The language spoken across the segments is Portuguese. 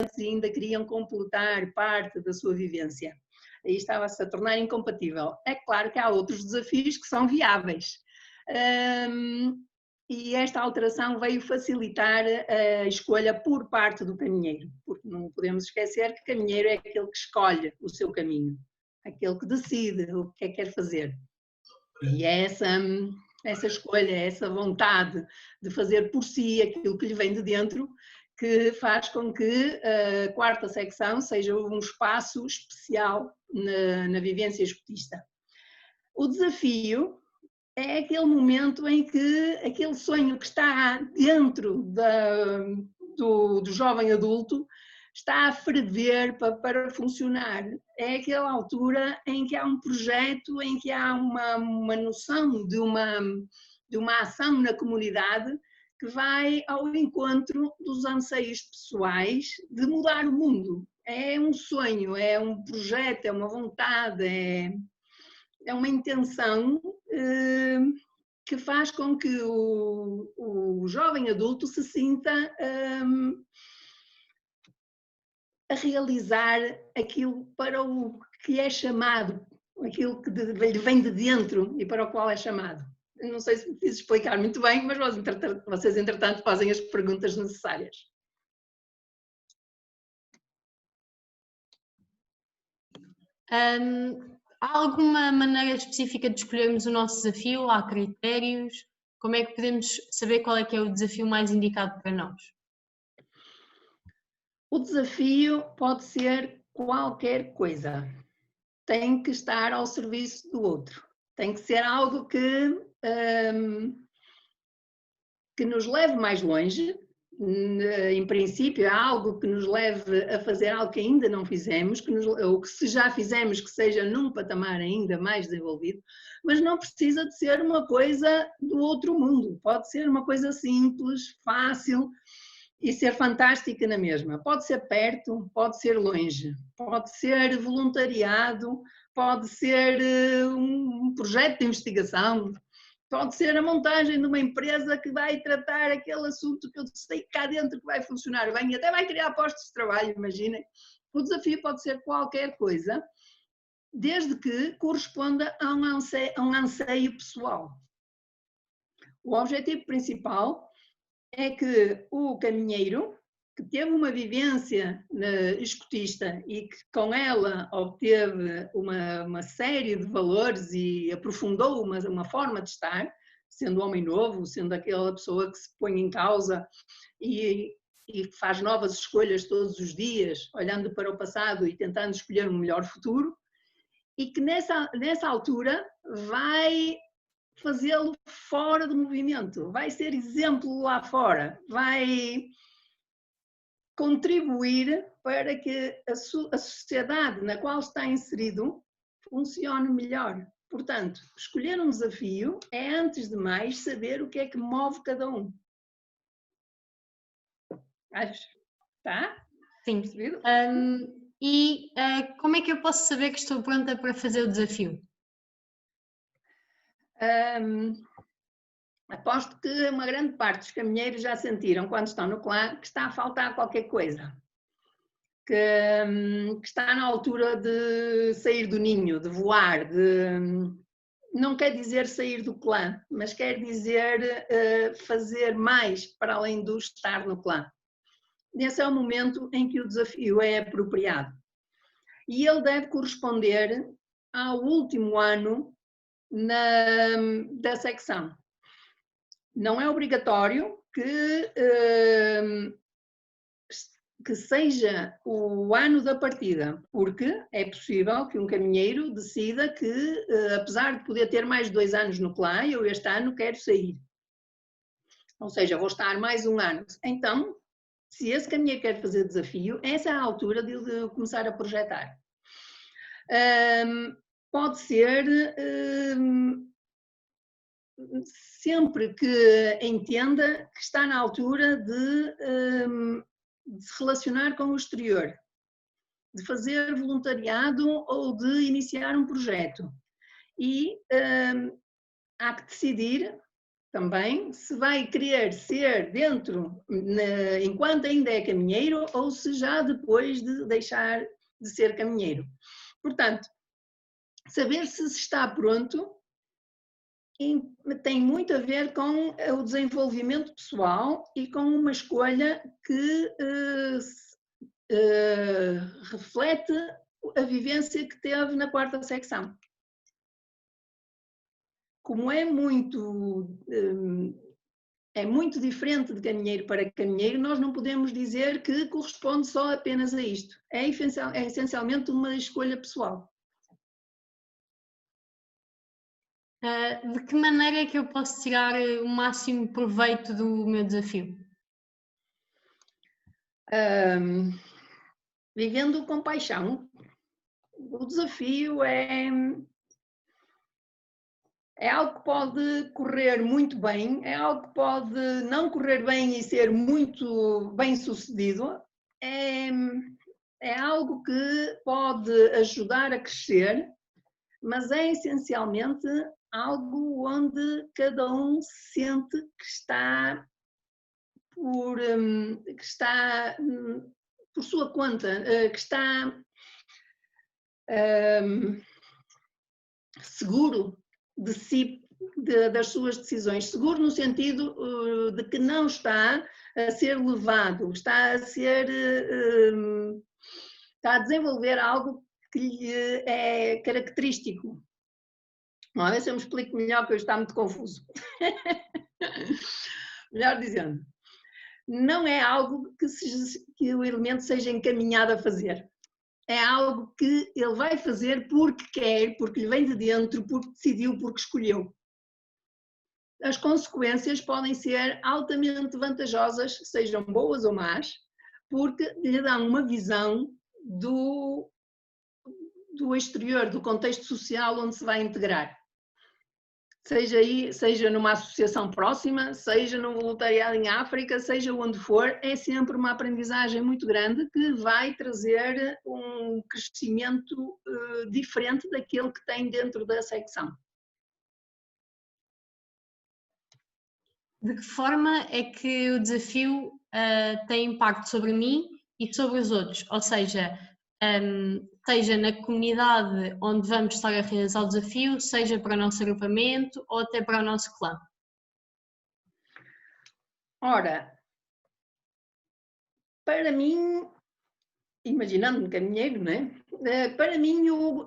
e ainda queriam completar parte da sua vivência. Aí estava-se a tornar incompatível. É claro que há outros desafios que são viáveis. E esta alteração veio facilitar a escolha por parte do caminheiro, porque não podemos esquecer que o caminheiro é aquele que escolhe o seu caminho, aquele que decide o que é que quer fazer. E é essa escolha, essa vontade de fazer por si aquilo que lhe vem de dentro, que faz com que a quarta secção seja um espaço especial na vivência escotista. O desafio é aquele momento em que aquele sonho que está dentro do jovem adulto está a ferver para funcionar. É aquela altura em que há um projeto, em que há uma noção de uma ação na comunidade que vai ao encontro dos anseios pessoais de mudar o mundo. É um sonho, é um projeto, é uma vontade, é uma intenção que faz com que o jovem adulto se sinta a realizar aquilo para o que é chamado, aquilo que lhe vem de dentro e para o qual é chamado. Não sei se me fiz explicar muito bem, mas vocês, entretanto, fazem as perguntas necessárias. Há alguma maneira específica de escolhermos o nosso desafio? Há critérios? Como é que podemos saber qual é que é o desafio mais indicado para nós? O desafio pode ser qualquer coisa. Tem que estar ao serviço do outro. Tem que ser algo que nos leve mais longe. Em princípio, é algo que nos leve a fazer algo que ainda não fizemos, ou que se já fizemos, que seja num patamar ainda mais desenvolvido, mas não precisa de ser uma coisa do outro mundo. Pode ser uma coisa simples, fácil e ser fantástica na mesma. Pode ser perto, pode ser longe, pode ser voluntariado, pode ser um projeto de investigação, pode ser a montagem de uma empresa que vai tratar aquele assunto que eu sei cá dentro que vai funcionar bem, até vai criar postos de trabalho, imaginem. O desafio pode ser qualquer coisa, desde que corresponda a um anseio pessoal. O objetivo principal é que o caminheiro, que teve uma vivência escotista e que com ela obteve uma série de valores e aprofundou uma forma de estar, sendo homem novo, sendo aquela pessoa que se põe em causa e faz novas escolhas todos os dias, olhando para o passado e tentando escolher um melhor futuro, e que nessa altura vai fazê-lo fora do movimento, vai ser exemplo lá fora, vai contribuir para que a sociedade na qual está inserido funcione melhor. Portanto, escolher um desafio é, antes de mais, saber o que é que move cada um. Acho, tá? Sim. Como é que eu posso saber que estou pronta para fazer o desafio? Aposto que uma grande parte dos caminheiros já sentiram, quando estão no clã, que está a faltar qualquer coisa. Que está na altura de sair do ninho, de voar, não quer dizer sair do clã, mas quer dizer fazer mais para além do estar no clã. Esse é o momento em que o desafio é apropriado. E ele deve corresponder ao último ano da secção. Não é obrigatório que seja o ano da partida, porque é possível que um caminheiro decida que, apesar de poder ter mais 2 anos no clã, eu este ano quero sair. Ou seja, vou estar mais 1 ano. Então, se esse caminheiro quer fazer desafio, essa é a altura de começar a projetar. Pode ser sempre que entenda que está na altura de se relacionar com o exterior, de fazer voluntariado ou de iniciar um projeto. E há que decidir também se vai querer ser dentro, enquanto ainda é caminheiro, ou se já depois de deixar de ser caminheiro. Portanto, saber se está pronto tem muito a ver com o desenvolvimento pessoal e com uma escolha que reflete a vivência que teve na quarta secção. Como é muito diferente de caminheiro para caminheiro, nós não podemos dizer que corresponde só apenas a isto. É essencialmente uma escolha pessoal. De que maneira é que eu posso tirar o máximo proveito do meu desafio? Vivendo com paixão. O desafio é algo que pode correr muito bem, é algo que pode não correr bem e ser muito bem sucedido, é algo que pode ajudar a crescer, mas é essencialmente algo onde cada um sente que está por sua conta, que está seguro de si, das suas decisões, seguro no sentido de que não está a ser levado, está a desenvolver algo que lhe é característico. Vamos ver se eu me explico melhor, porque está muito confuso. Melhor dizendo, não é algo que o elemento seja encaminhado a fazer. É algo que ele vai fazer porque quer, porque lhe vem de dentro, porque decidiu, porque escolheu. As consequências podem ser altamente vantajosas, sejam boas ou más, porque lhe dão uma visão do exterior, do contexto social onde se vai integrar. Seja numa associação próxima, seja num voluntariado em África, seja onde for, é sempre uma aprendizagem muito grande que vai trazer um crescimento diferente daquele que tem dentro da secção. De que forma é que o desafio tem impacto sobre mim e sobre os outros? Ou seja, seja na comunidade onde vamos estar a realizar o desafio, seja para o nosso agrupamento ou até para o nosso clã? Ora, para mim, imaginando-me caminheiro, não é? Para mim o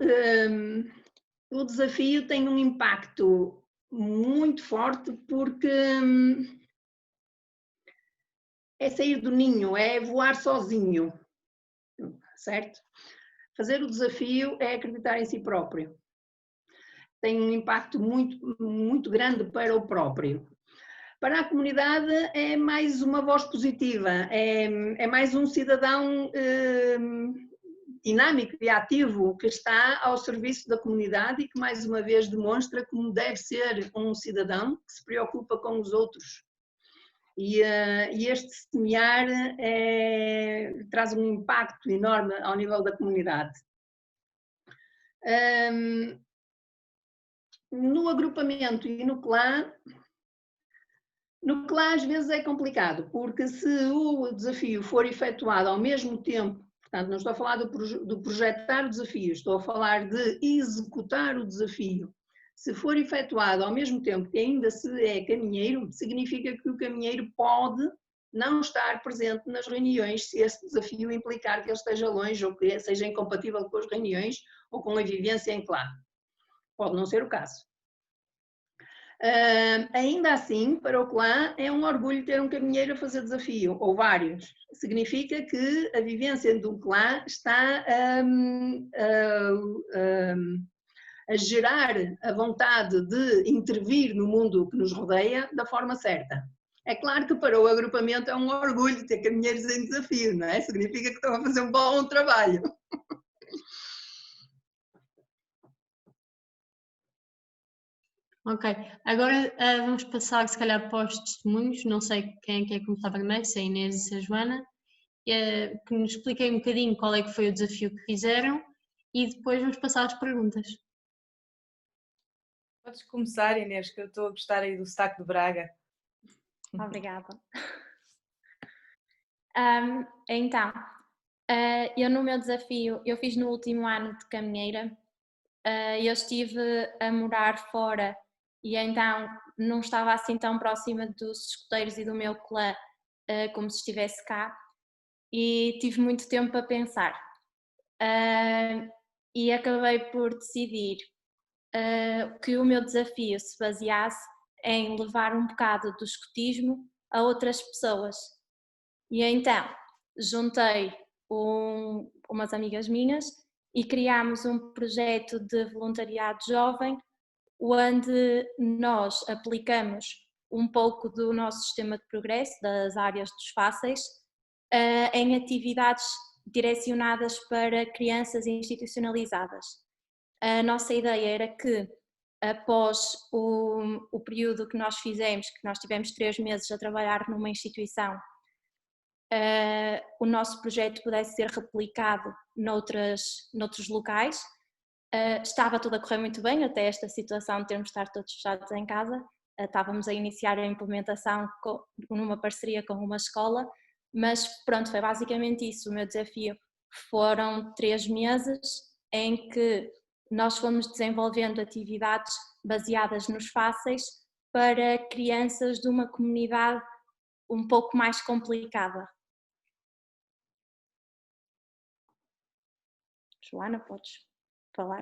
desafio tem um impacto muito forte porque é sair do ninho, é voar sozinho, certo? Fazer o desafio é acreditar em si próprio. Tem um impacto muito, muito grande para o próprio. Para a comunidade é mais uma voz positiva, é mais um cidadão dinâmico e ativo que está ao serviço da comunidade e que mais uma vez demonstra como deve ser um cidadão que se preocupa com os outros. E este semear traz um impacto enorme ao nível da comunidade. No agrupamento e no clã às vezes é complicado, porque se o desafio for efetuado ao mesmo tempo, portanto não estou a falar do projetar o desafio, estou a falar de executar o desafio. Se for efetuado ao mesmo tempo que ainda se é caminheiro, significa que o caminheiro pode não estar presente nas reuniões se esse desafio implicar que ele esteja longe ou que seja incompatível com as reuniões ou com a vivência em clã. Pode não ser o caso. Ainda assim, para o clã é um orgulho ter um caminheiro a fazer desafio, ou vários. Significa que a vivência do clã está a gerar a vontade de intervir no mundo que nos rodeia da forma certa. É claro que para o agrupamento é um orgulho ter caminheiros em desafio, não é? Significa que estão a fazer um bom trabalho. Ok, agora vamos passar se calhar para os testemunhos, não sei quem quer começar primeiro, se é a Inês e se é a Joana, que nos expliquem um bocadinho qual é que foi o desafio que fizeram e depois vamos passar às perguntas. Podes começar, Inês, que eu estou a gostar aí do sotaque de Braga. Obrigada. Então, eu no meu desafio, eu fiz no último ano de caminheira, eu estive a morar fora e então não estava assim tão próxima dos escuteiros e do meu clã como se estivesse cá, e tive muito tempo a pensar. E acabei por decidir que o meu desafio se baseasse em levar um bocado do escotismo a outras pessoas. E então juntei umas amigas minhas e criámos um projeto de voluntariado jovem, onde nós aplicamos um pouco do nosso sistema de progresso, das áreas dos fáceis, em atividades direcionadas para crianças institucionalizadas. A nossa ideia era que, após o período que nós fizemos, que nós tivemos 3 meses a trabalhar numa instituição, o nosso projeto pudesse ser replicado noutros locais. Estava tudo a correr muito bem, até esta situação de termos de estar todos fechados em casa. Estávamos a iniciar a implementação numa parceria com uma escola, mas pronto, foi basicamente isso. O meu desafio foram 3 meses em que nós fomos desenvolvendo atividades baseadas nos fáceis para crianças de uma comunidade um pouco mais complicada. Joana, podes falar?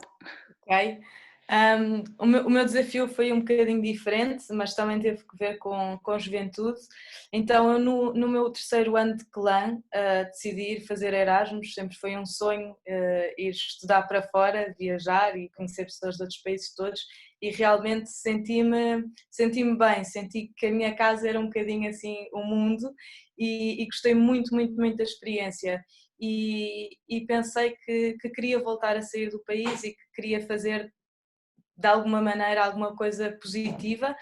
Ok. O meu desafio foi um bocadinho diferente, mas também teve que ver com juventude. Então, eu no meu 3º ano de clã decidi ir fazer Erasmus. Sempre foi um sonho ir estudar para fora, viajar e conhecer pessoas de outros países todos, e realmente senti-me bem, senti que a minha casa era um bocadinho assim o mundo, e gostei muito, muito, muito da experiência. E pensei que queria voltar a sair do país e que queria fazer de alguma maneira alguma coisa positiva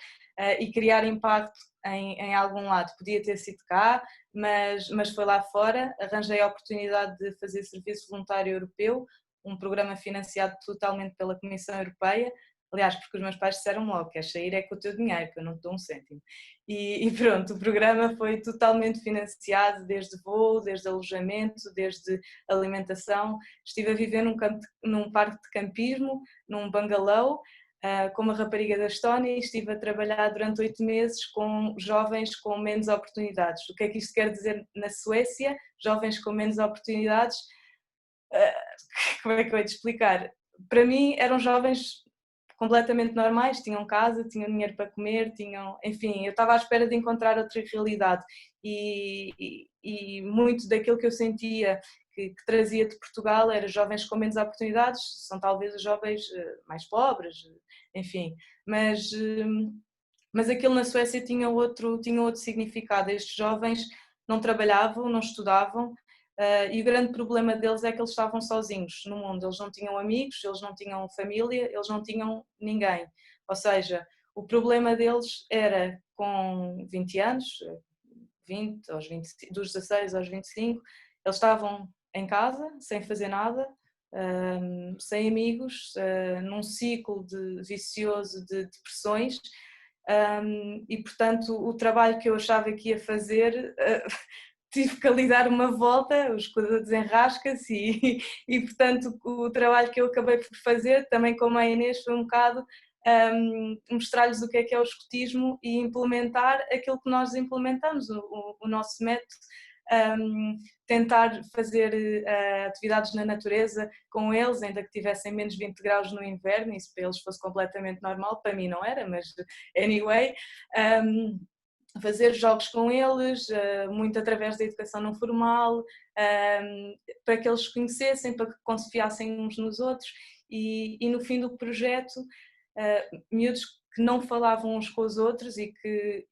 e criar impacto em algum lado. Podia ter sido cá, mas foi lá fora. Arranjei a oportunidade de fazer serviço voluntário europeu, um programa financiado totalmente pela Comissão Europeia. Aliás, porque os meus pais disseram logo: queres sair é com o teu dinheiro, que eu não te dou um cêntimo. E pronto, o programa foi totalmente financiado, desde voo, desde alojamento, desde alimentação. Estive a viver num parque de campismo, num bungalow, com uma rapariga da Estónia, e estive a trabalhar durante 8 meses com jovens com menos oportunidades. O que é que isto quer dizer na Suécia? Jovens com menos oportunidades, como é que eu hei de explicar? Para mim eram jovens completamente normais, tinham casa, tinham dinheiro para comer, enfim, eu estava à espera de encontrar outra realidade, e muito daquilo que eu sentia que trazia de Portugal era jovens com menos oportunidades, são talvez os jovens mais pobres, enfim, mas aquilo na Suécia tinha outro significado. Estes jovens não trabalhavam, não estudavam, e o grande problema deles é que eles estavam sozinhos no mundo. Eles não tinham amigos, eles não tinham família, eles não tinham ninguém. Ou seja, o problema deles era, com 20 anos, 20, dos 16 aos 25, eles estavam em casa, sem fazer nada, sem amigos, num ciclo vicioso de depressões, e portanto o trabalho que eu achava que ia fazer tive que lhe dar uma volta, o escudo desenrasca-se, e portanto o trabalho que eu acabei por fazer, também como a Inês, foi um bocado mostrar-lhes o que é o escotismo e implementar aquilo que nós implementamos, o nosso método. Tentar fazer atividades na natureza com eles, ainda que tivessem menos 20 graus no inverno, isso para eles fosse completamente normal, para mim não era, mas anyway. Fazer jogos com eles, muito através da educação não formal, para que eles se conhecessem, para que confiassem uns nos outros, e no fim do projeto, miúdos que não falavam uns com os outros e que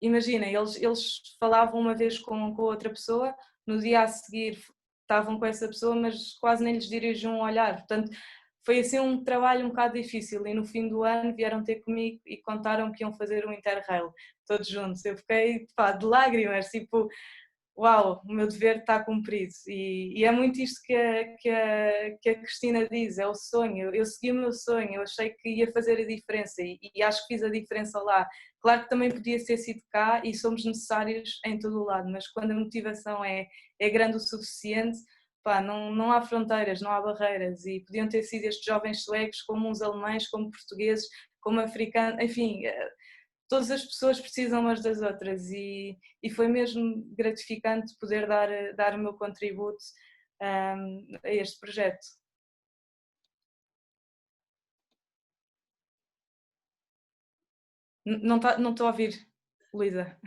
imagina, eles falavam uma vez com outra pessoa, no dia a seguir estavam com essa pessoa, mas quase nem lhes dirigiam um olhar. Portanto, foi assim um trabalho um bocado difícil, e no fim do ano vieram ter comigo e contaram que iam fazer um Interrail, todos juntos. Eu fiquei de lágrimas, tipo, uau, o meu dever está cumprido. E é muito isto que a Cristina diz, é o sonho. Eu segui o meu sonho, eu achei que ia fazer a diferença e acho que fiz a diferença lá. Claro que também podia ter sido cá e somos necessários em todo o lado, mas quando a motivação é grande o suficiente, pá, não há fronteiras, não há barreiras, e podiam ter sido estes jovens suecos, como uns alemães, como portugueses, como africanos, enfim, todas as pessoas precisam umas das outras e foi mesmo gratificante poder dar o meu contributo a este projeto. Não estou a ouvir, Luísa.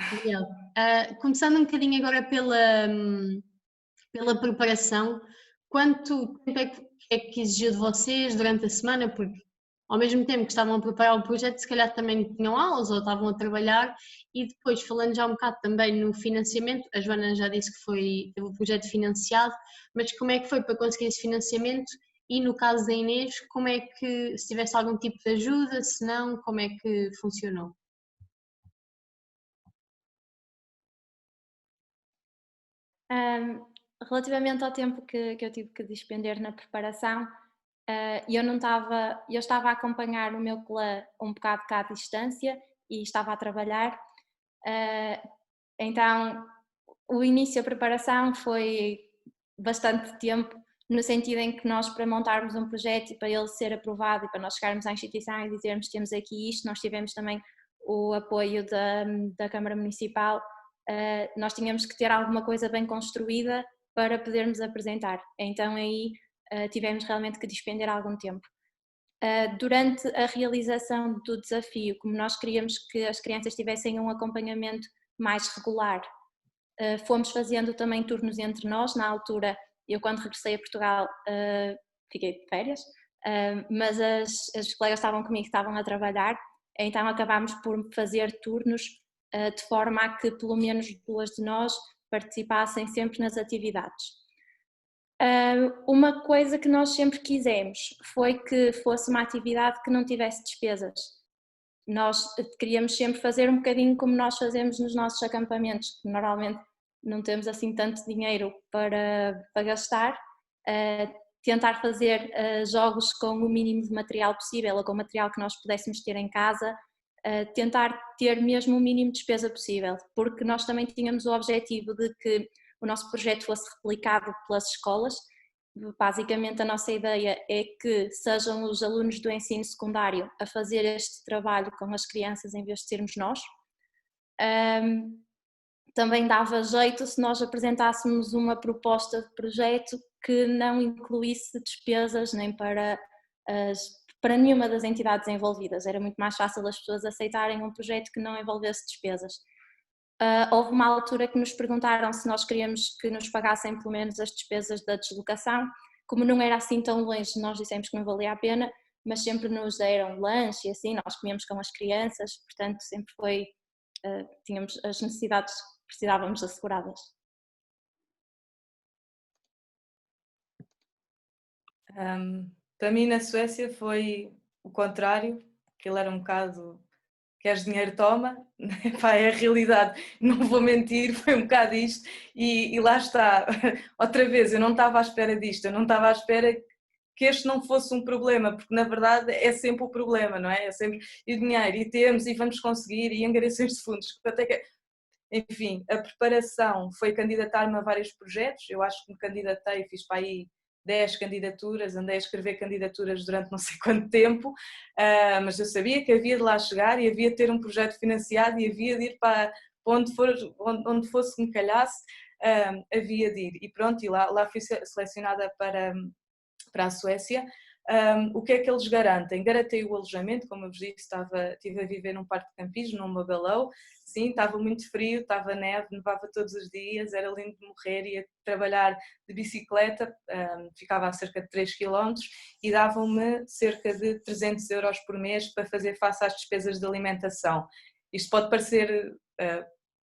Começando um bocadinho agora pela preparação, quanto tempo é que exigiu de vocês durante a semana? Porque ao mesmo tempo que estavam a preparar o projeto, se calhar também tinham aulas ou estavam a trabalhar, e depois, falando já um bocado também no financiamento, a Joana já disse que teve o projeto financiado, mas como é que foi para conseguir esse financiamento? E no caso da Inês, como é que, se tivesse algum tipo de ajuda, se não, como é que funcionou? Relativamente ao tempo que eu tive que despender na preparação, eu estava a acompanhar o meu clã um bocado cá à distância e estava a trabalhar, então o início da preparação foi bastante tempo, no sentido em que nós, para montarmos um projeto e para ele ser aprovado e para nós chegarmos à instituição e dizermos temos aqui isto, nós tivemos também o apoio da Câmara Municipal, nós tínhamos que ter alguma coisa bem construída para podermos apresentar, então aí tivemos realmente que despender algum tempo. Durante a realização do desafio, como nós queríamos que as crianças tivessem um acompanhamento mais regular, fomos fazendo também turnos entre nós. Na altura, eu quando regressei a Portugal fiquei de férias, mas as colegas estavam comigo, estavam a trabalhar, então acabámos por fazer turnos de forma a que pelo menos 2 de nós participassem sempre nas atividades. Uma coisa que nós sempre quisemos foi que fosse uma atividade que não tivesse despesas. Nós queríamos sempre fazer um bocadinho como nós fazemos nos nossos acampamentos, que normalmente não temos assim tanto dinheiro para gastar, tentar fazer jogos com o mínimo de material possível ou com o material que nós pudéssemos ter em casa, tentar ter mesmo o mínimo de despesa possível, porque nós também tínhamos o objetivo de que o nosso projeto fosse replicado pelas escolas. Basicamente a nossa ideia é que sejam os alunos do ensino secundário a fazer este trabalho com as crianças em vez de sermos nós. Também dava jeito se nós apresentássemos uma proposta de projeto que não incluísse despesas nem para nenhuma das entidades envolvidas. Era muito mais fácil as pessoas aceitarem um projeto que não envolvesse despesas. Houve uma altura que nos perguntaram se nós queríamos que nos pagassem pelo menos as despesas da deslocação. Como não era assim tão longe, nós dissemos que não valia a pena, mas sempre nos deram lanche e assim, nós comíamos com as crianças, portanto sempre foi, tínhamos as necessidades que precisávamos asseguradas. Para mim na Suécia foi o contrário, que ele era um bocado... Queres dinheiro, toma, pá, é a realidade, não vou mentir, foi um bocado isto e lá está, outra vez, eu não estava à espera disto, eu não estava à espera que este não fosse um problema, porque na verdade é sempre o problema, não é? É sempre e o dinheiro, e temos, e vamos conseguir, e angariações de fundos, até que... Enfim, a preparação foi candidatar-me a vários projetos, eu acho que me candidatei, fiz para aí 10 candidaturas, andei a escrever candidaturas durante não sei quanto tempo, mas eu sabia que havia de lá chegar e havia de ter um projeto financiado e havia de ir para onde fosse que me calhasse, havia de ir. E pronto, e lá fui selecionada para a Suécia. O que é que eles garantem? Garantem o alojamento, como eu vos disse, estive a viver num parque de campismo, num Magalhães. Sim, estava muito frio, estava neve, nevava todos os dias, era lindo de morrer, ia trabalhar de bicicleta, ficava a cerca de 3 km e davam-me cerca de 300 euros por mês para fazer face às despesas de alimentação. Isto pode parecer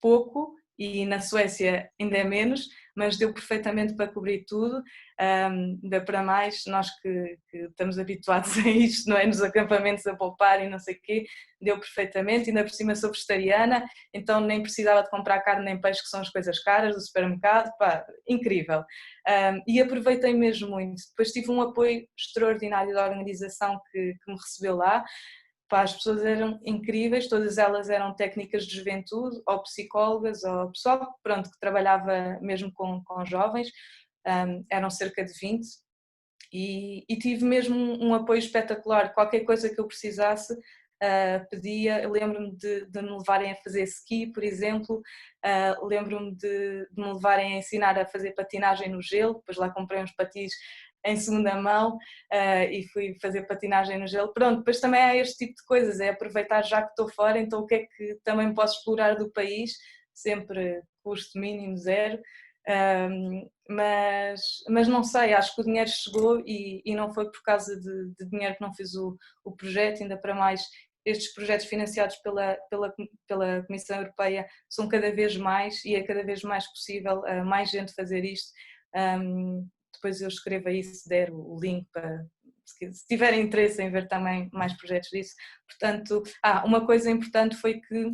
pouco, e na Suécia ainda é menos, mas deu perfeitamente para cobrir tudo. Ainda para mais, nós que estamos habituados a isto, não é? Nos acampamentos a poupar e não sei o quê, deu perfeitamente. Ainda por cima sou vegetariana, então nem precisava de comprar carne nem peixe, que são as coisas caras do supermercado. Pá, incrível. E aproveitei mesmo muito. Depois tive um apoio extraordinário da organização que me recebeu lá. Pá, as pessoas eram incríveis, todas elas eram técnicas de juventude, ou psicólogas, ou pessoal pronto, que trabalhava mesmo com jovens, eram cerca de 20, e tive mesmo um apoio espetacular. Qualquer coisa que eu precisasse, pedia. Eu lembro-me de me levarem a fazer ski, por exemplo, lembro-me de me levarem a ensinar a fazer patinagem no gelo, depois lá comprei uns patins em segunda mão, e fui fazer patinagem no gelo. Pronto, depois também há este tipo de coisas, é aproveitar já que estou fora, então o que é que também posso explorar do país, sempre custo mínimo zero. Mas não sei, acho que o dinheiro chegou e não foi por causa de dinheiro que não fiz o projeto. Ainda para mais, estes projetos financiados pela Comissão Europeia são cada vez mais, e é cada vez mais possível mais gente fazer isto. Depois eu escrevo aí, se der o link, para se tiverem interesse em ver também mais projetos disso. Portanto, uma coisa importante foi que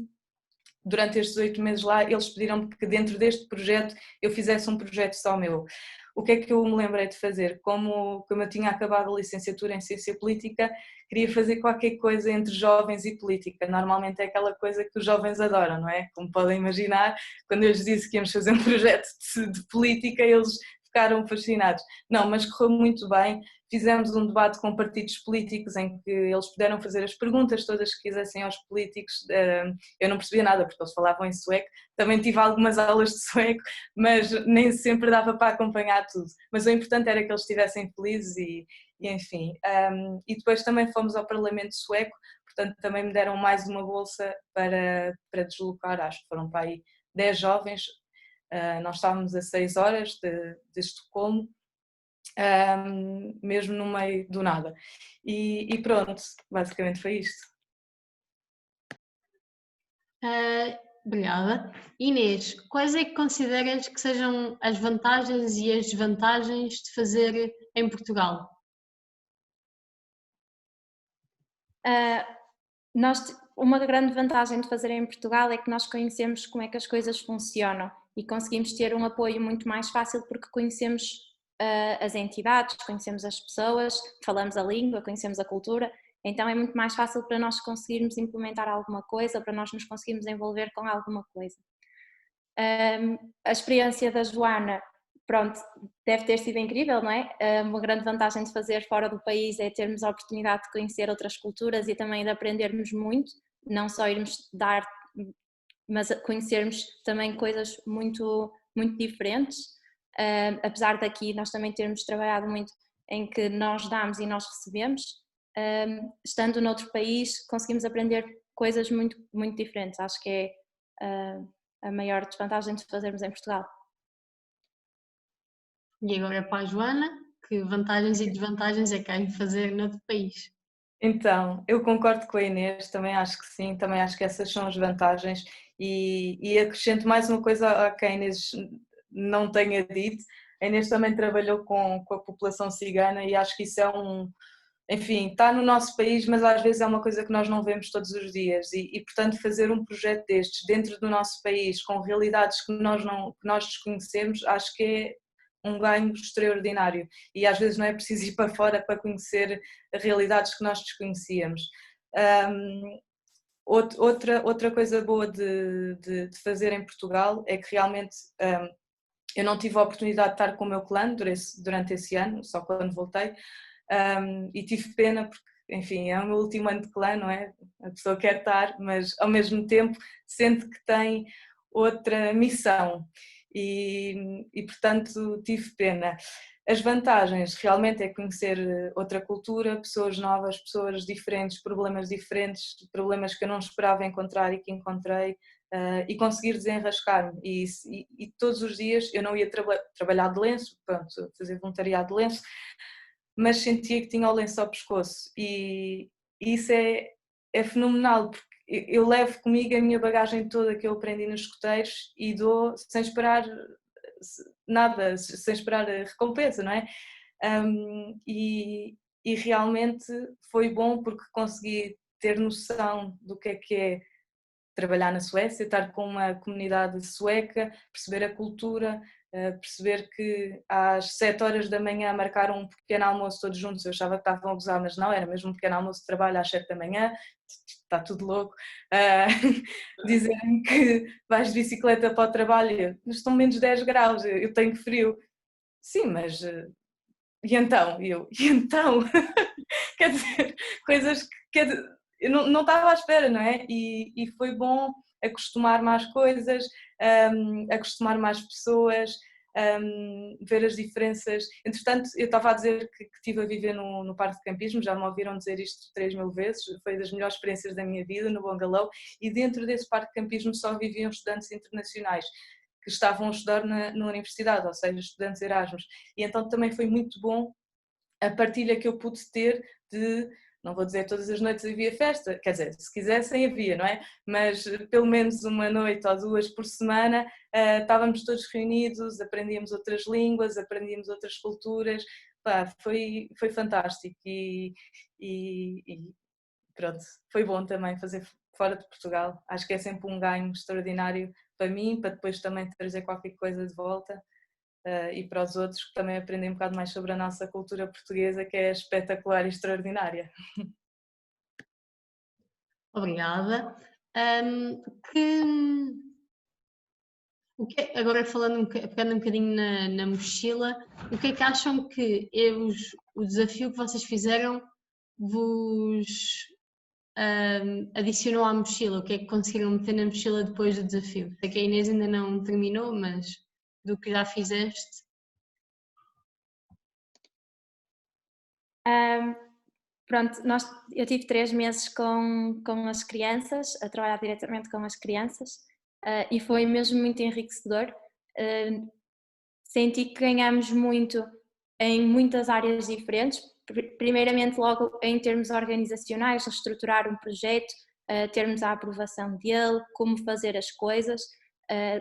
durante estes 8 meses lá eles pediram-me que dentro deste projeto eu fizesse um projeto só meu. O que é que eu me lembrei de fazer? Como eu tinha acabado a licenciatura em Ciência Política, queria fazer qualquer coisa entre jovens e política. Normalmente é aquela coisa que os jovens adoram, não é? Como podem imaginar, quando eu lhes disse que íamos fazer um projeto de política, eles ficaram fascinados. Não, mas correu muito bem. Fizemos um debate com partidos políticos em que eles puderam fazer as perguntas todas que quisessem aos políticos. Eu não percebia nada porque eles falavam em sueco. Também tive algumas aulas de sueco, mas nem sempre dava para acompanhar tudo. Mas o importante era que eles estivessem felizes e enfim. E depois também fomos ao Parlamento sueco, portanto também me deram mais uma bolsa para deslocar. Acho que foram para aí 10 jovens. Nós estávamos a 6 horas de Estocolmo, mesmo no meio do nada. E pronto, basicamente foi isto. Obrigada. Inês, quais é que consideras que sejam as vantagens e as desvantagens de fazer em Portugal? Uma grande vantagem de fazer em Portugal é que nós conhecemos como é que as coisas funcionam e conseguimos ter um apoio muito mais fácil porque conhecemos as entidades, conhecemos as pessoas, falamos a língua, conhecemos a cultura, então é muito mais fácil para nós conseguirmos implementar alguma coisa, para nós nos conseguirmos envolver com alguma coisa. A experiência da Joana, pronto, deve ter sido incrível, não é? Uma grande vantagem de fazer fora do país é termos a oportunidade de conhecer outras culturas e também de aprendermos muito, não só irmos dar, mas conhecermos também coisas muito, muito diferentes. Apesar daqui nós também termos trabalhado muito em que nós damos e nós recebemos, estando noutro país conseguimos aprender coisas muito, muito diferentes. Acho que é a maior desvantagem de fazermos em Portugal. E agora para a Joana, que vantagens e desvantagens é que há em fazer noutro país? Então, eu concordo com a Inês, também acho que sim, também acho que essas são as vantagens, e acrescento mais uma coisa a que a Inês não tenha dito. A Inês também trabalhou com a população cigana e acho que isso é enfim, está no nosso país, mas às vezes é uma coisa que nós não vemos todos os dias e portanto fazer um projeto destes dentro do nosso país, com realidades que nós desconhecemos, acho que é um ganho extraordinário, e às vezes não é preciso ir para fora para conhecer realidades que nós desconhecíamos. Outra coisa boa de fazer em Portugal é que realmente eu não tive a oportunidade de estar com o meu clã durante esse ano, só quando voltei, e tive pena porque, enfim, é o meu último ano de clã, não é? A pessoa quer estar, mas ao mesmo tempo sente que tem outra missão e portanto tive pena. As vantagens realmente é conhecer outra cultura, pessoas novas, pessoas diferentes, problemas que eu não esperava encontrar e que encontrei, e conseguir desenrascar-me. E todos os dias eu não ia trabalhar de lenço, pronto, fazer voluntariado de lenço, mas sentia que tinha o lenço ao pescoço, e isso é fenomenal, porque eu levo comigo a minha bagagem toda que eu aprendi nos escoteiros e dou sem esperar nada, sem esperar recompensa, não é? E realmente foi bom porque consegui ter noção do que é trabalhar na Suécia, estar com uma comunidade sueca, perceber a cultura, perceber que às 7 horas da manhã marcaram um pequeno almoço todos juntos. Eu achava que estavam a gozar, mas não, era mesmo um pequeno almoço de trabalho às 7 da manhã, está tudo louco. Dizerem que vais de bicicleta para o trabalho, mas estão menos 10 graus, eu tenho frio. Sim, mas e então? E então? Quer dizer, coisas que eu não estava à espera, não é? E foi bom acostumar-me às coisas, acostumar-me às pessoas, ver as diferenças. Entretanto, eu estava a dizer que estive a viver no parque de campismo, já me ouviram dizer isto 3.000 vezes, foi das melhores experiências da minha vida, no Bungalow, e dentro desse parque de campismo só viviam estudantes internacionais que estavam a estudar na universidade, ou seja, estudantes Erasmus. E então também foi muito bom a partilha que eu pude ter de, não vou dizer todas as noites havia festa, quer dizer, se quisessem havia, não é? Mas pelo menos uma noite ou 2 por semana estávamos todos reunidos, aprendíamos outras línguas, aprendíamos outras culturas, pá, foi fantástico e pronto, foi bom também fazer fora de Portugal, acho que é sempre um ganho extraordinário para mim, para depois também trazer qualquer coisa de volta. E para os outros que também aprendem um bocado mais sobre a nossa cultura portuguesa, que é espetacular e extraordinária. Obrigada. Agora pegando um bocadinho na mochila, o que é que acham que o desafio que vocês fizeram vos adicionou à mochila? O que é que conseguiram meter na mochila depois do desafio? Sei que a Inês ainda não terminou, mas do que já fizeste? Pronto, eu tive 3 meses com as crianças, a trabalhar diretamente com as crianças, e foi mesmo muito enriquecedor. Senti que ganhamos muito em muitas áreas diferentes, primeiramente logo em termos organizacionais, estruturar um projeto, termos a aprovação dele, como fazer as coisas,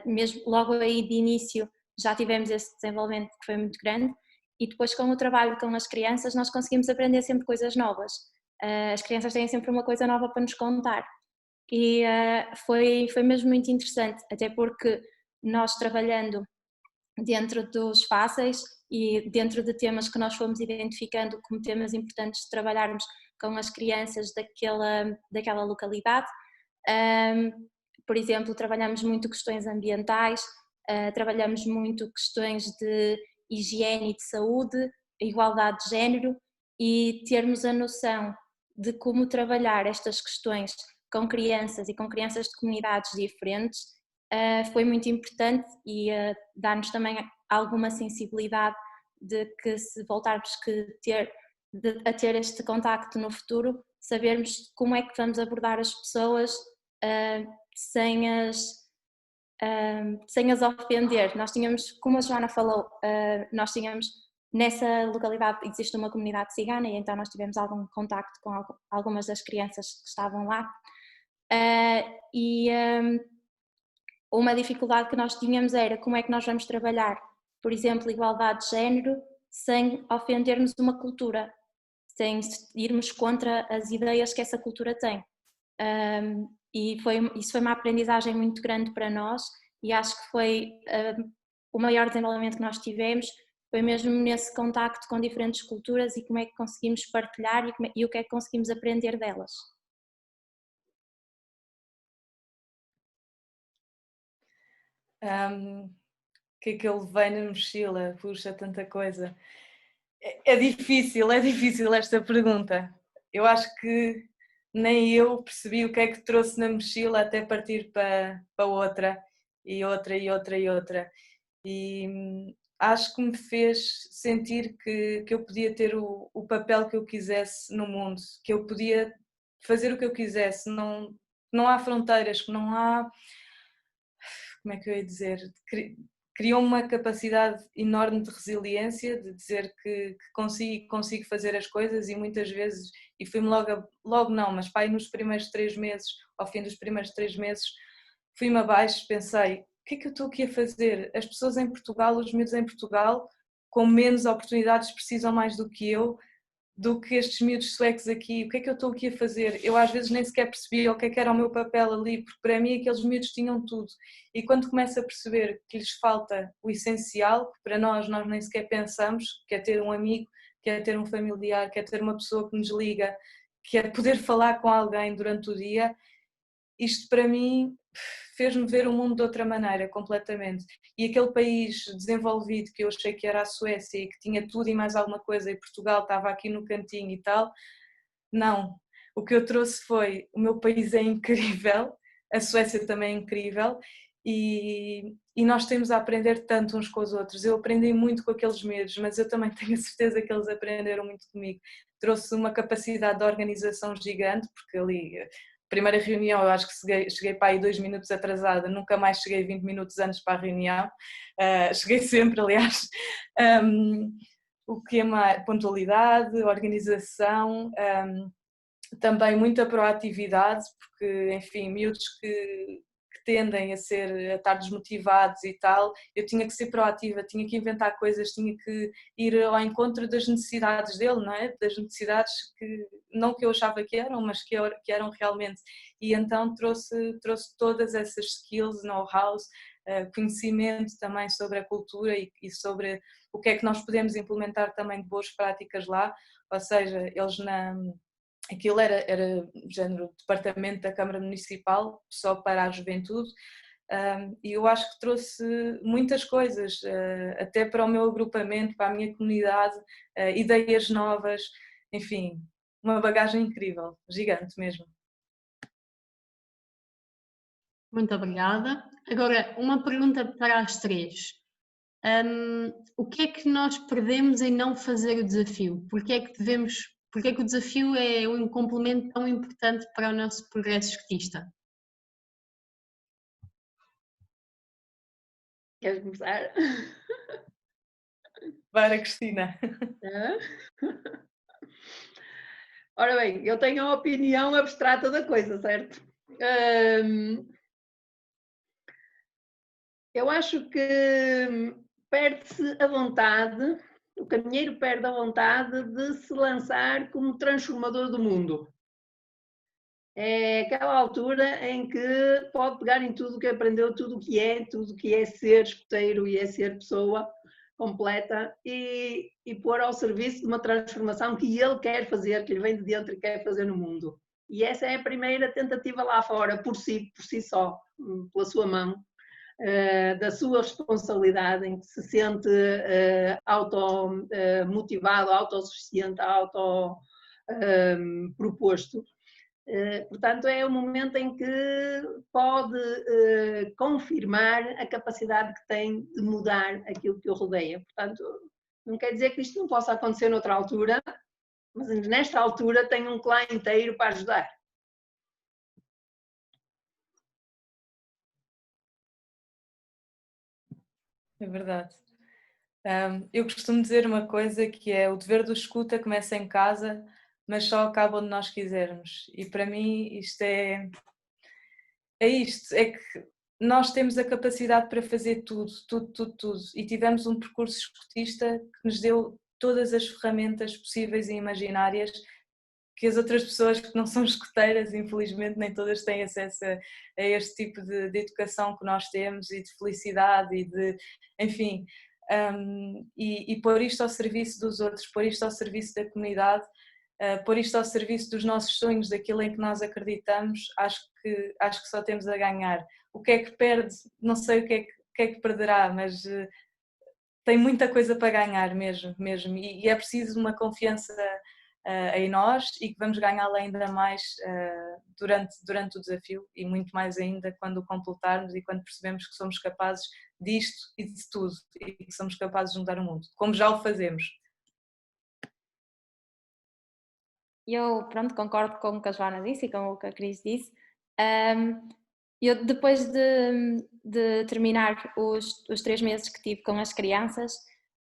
mesmo logo aí de início já tivemos esse desenvolvimento que foi muito grande. E depois com o trabalho com as crianças nós conseguimos aprender sempre coisas novas. As crianças têm sempre uma coisa nova para nos contar. E foi mesmo muito interessante, até porque nós trabalhando dentro dos fáceis e dentro de temas que nós fomos identificando como temas importantes de trabalharmos com as crianças daquela localidade. Por exemplo, trabalhamos muito questões ambientais, trabalhamos muito questões de higiene e de saúde, igualdade de género, e termos a noção de como trabalhar estas questões com crianças e com crianças de comunidades diferentes foi muito importante e dá-nos também alguma sensibilidade de que se voltarmos a ter este contacto no futuro, sabermos como é que vamos abordar as pessoas sem as ofender. Nós tínhamos, como a Joana falou, nós tínhamos, nessa localidade existe uma comunidade cigana e então nós tivemos algum contacto com algumas das crianças que estavam lá uma dificuldade que nós tínhamos era como é que nós vamos trabalhar, por exemplo, igualdade de género sem ofendermos uma cultura, sem irmos contra as ideias que essa cultura tem. E isso foi uma aprendizagem muito grande para nós e acho que foi o maior desenvolvimento que nós tivemos, foi mesmo nesse contacto com diferentes culturas e como é que conseguimos partilhar e o que é que conseguimos aprender delas. O que é que eu levei na mochila? Puxa, tanta coisa. É difícil esta pergunta. Eu acho que nem eu percebi o que é que trouxe na mochila até partir para outra, e outra, e outra, e outra. E acho que me fez sentir que eu podia ter o papel que eu quisesse no mundo, que eu podia fazer o que eu quisesse, não há fronteiras, que não há... Como é que eu ia dizer? Criou uma capacidade enorme de resiliência, de dizer que consigo fazer as coisas e muitas vezes, e fui-me logo não, mas pai, nos primeiros 3 meses, ao fim dos primeiros 3 meses, fui-me abaixo, pensei, que é que eu estou aqui a fazer? As pessoas em Portugal, os miúdos em Portugal, com menos oportunidades precisam mais do que eu, do que estes miúdos suecos aqui. O que é que eu estou aqui a fazer? Eu às vezes nem sequer percebia o que é que era o meu papel ali, porque para mim aqueles miúdos tinham tudo. E quando começo a perceber que lhes falta o essencial, que para nós nem sequer pensamos, que é ter um amigo, que é ter um familiar, que é ter uma pessoa que nos liga, que é poder falar com alguém durante o dia, isto para mim fez-me ver o mundo de outra maneira, completamente. E aquele país desenvolvido que eu achei que era a Suécia e que tinha tudo e mais alguma coisa, e Portugal estava aqui no cantinho e tal, não. O que eu trouxe foi: o meu país é incrível, a Suécia também é incrível, e nós temos a aprender tanto uns com os outros. Eu aprendi muito com aqueles medos, mas eu também tenho a certeza que eles aprenderam muito comigo. Trouxe uma capacidade de organização gigante, porque ali, primeira reunião, eu acho que cheguei para aí 2 minutos atrasada, nunca mais cheguei 20 minutos antes para a reunião, cheguei sempre, aliás. O que é mais? Pontualidade, organização, também muita proatividade, porque, enfim, miúdos que tendem a estar desmotivados e tal, eu tinha que ser proativa, tinha que inventar coisas, tinha que ir ao encontro das necessidades dele, não é? Das necessidades que, não que eu achava que eram, mas que eram realmente. E então trouxe todas essas skills, know-hows, conhecimento também sobre a cultura e sobre o que é que nós podemos implementar também de boas práticas lá, ou seja, eles aquilo era género departamento da Câmara Municipal, só para a juventude, e eu acho que trouxe muitas coisas, até para o meu agrupamento, para a minha comunidade, ideias novas, enfim, uma bagagem incrível, gigante mesmo. Muito obrigada. Agora, uma pergunta para as três. O que é que nós perdemos em não fazer o desafio? Porque é que o desafio é um complemento tão importante para o nosso progresso escutista? Queres começar? Para Cristina. Ora bem, eu tenho a opinião abstrata da coisa, certo? Eu acho que perde-se a vontade, o caminheiro perde a vontade de se lançar como transformador do mundo. É aquela altura em que pode pegar em tudo o que aprendeu, tudo o que é ser escoteiro e é ser pessoa completa e pôr ao serviço de uma transformação que ele quer fazer, que lhe vem de dentro e quer fazer no mundo. E essa é a primeira tentativa lá fora, por si só, pela sua mão, da sua responsabilidade, em que se sente automotivado, autossuficiente, autoproposto. Portanto, é o momento em que pode confirmar a capacidade que tem de mudar aquilo que o rodeia. Portanto, não quer dizer que isto não possa acontecer noutra altura, mas nesta altura tem um clã inteiro para ajudar. É verdade. Eu costumo dizer uma coisa que é: o dever do escuta começa em casa, mas só acaba onde nós quisermos. E para mim isto é isto, é que nós temos a capacidade para fazer tudo. E tivemos um percurso escutista que nos deu todas as ferramentas possíveis e imaginárias que as outras pessoas que não são escuteiras, infelizmente, nem todas têm acesso a este tipo de educação que nós temos e de felicidade e de, enfim, e pôr isto ao serviço dos outros, pôr isto ao serviço da comunidade, pôr isto ao serviço dos nossos sonhos, daquilo em que nós acreditamos, acho que só temos a ganhar. O que é que perde? Não sei o que é que perderá, mas tem muita coisa para ganhar mesmo. E é preciso uma confiança em nós e que vamos ganhá-la ainda mais durante o desafio e muito mais ainda quando o completarmos e quando percebemos que somos capazes disto e de tudo e que somos capazes de mudar o mundo, como já o fazemos. Eu, pronto, concordo com o que a Joana disse e com o que a Cris disse. Eu, depois de terminar os 3 meses que tive com as crianças,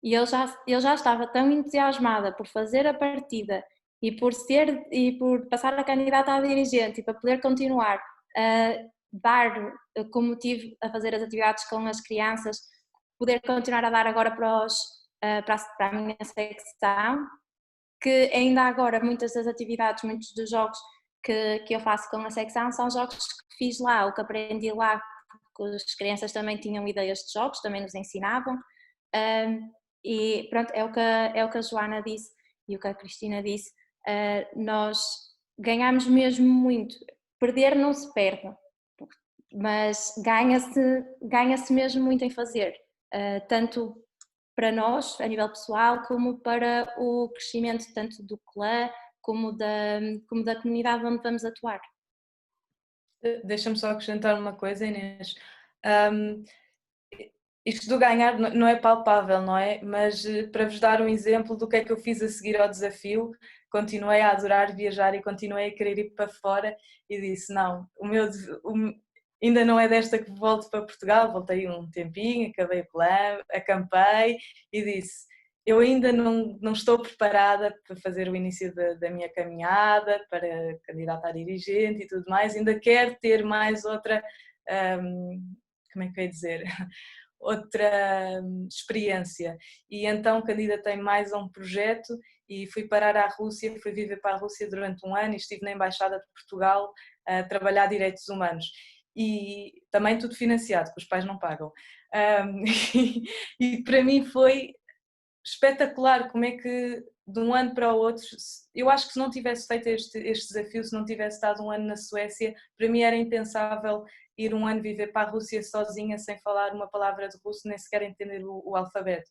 eu já estava tão entusiasmada por fazer a partida e por passar a candidata a dirigente e para poder continuar, dar como motivo a fazer as atividades com as crianças, poder continuar a dar agora para a minha secção, que ainda agora muitas das atividades, muitos dos jogos que eu faço com a secção são jogos que fiz lá, ou que aprendi lá, porque as crianças também tinham ideias de jogos, também nos ensinavam, e pronto, é o que a Joana disse e o que a Cristina disse, nós ganhamos muito, perder não se perde, mas ganha-se mesmo muito em fazer, tanto para nós, a nível pessoal, como para o crescimento tanto do clã como da comunidade onde vamos atuar. Deixa-me só acrescentar uma coisa, Inês. Isto do ganhar não é palpável, não é? Mas para vos dar um exemplo do que é que eu fiz a seguir ao desafio, continuei a adorar viajar e continuei a querer ir para fora e disse, não, ainda não é desta que volto para Portugal, voltei um tempinho, acabei o plano, acampei e disse, eu ainda não estou preparada para fazer o início da minha caminhada, para candidatar a dirigente e tudo mais, ainda quero ter mais outra, como é que eu ia dizer, outra experiência. E então candidatei mais a um projeto e fui parar à Rússia, fui viver para a Rússia durante um ano e estive na Embaixada de Portugal a trabalhar direitos humanos. E também tudo financiado, que os pais não pagam. E para mim foi espetacular como é que de um ano para o outro, eu acho que se não tivesse feito este desafio, se não tivesse estado um ano na Suécia, para mim era impensável ir um ano viver para a Rússia sozinha, sem falar uma palavra de russo, nem sequer entender o alfabeto.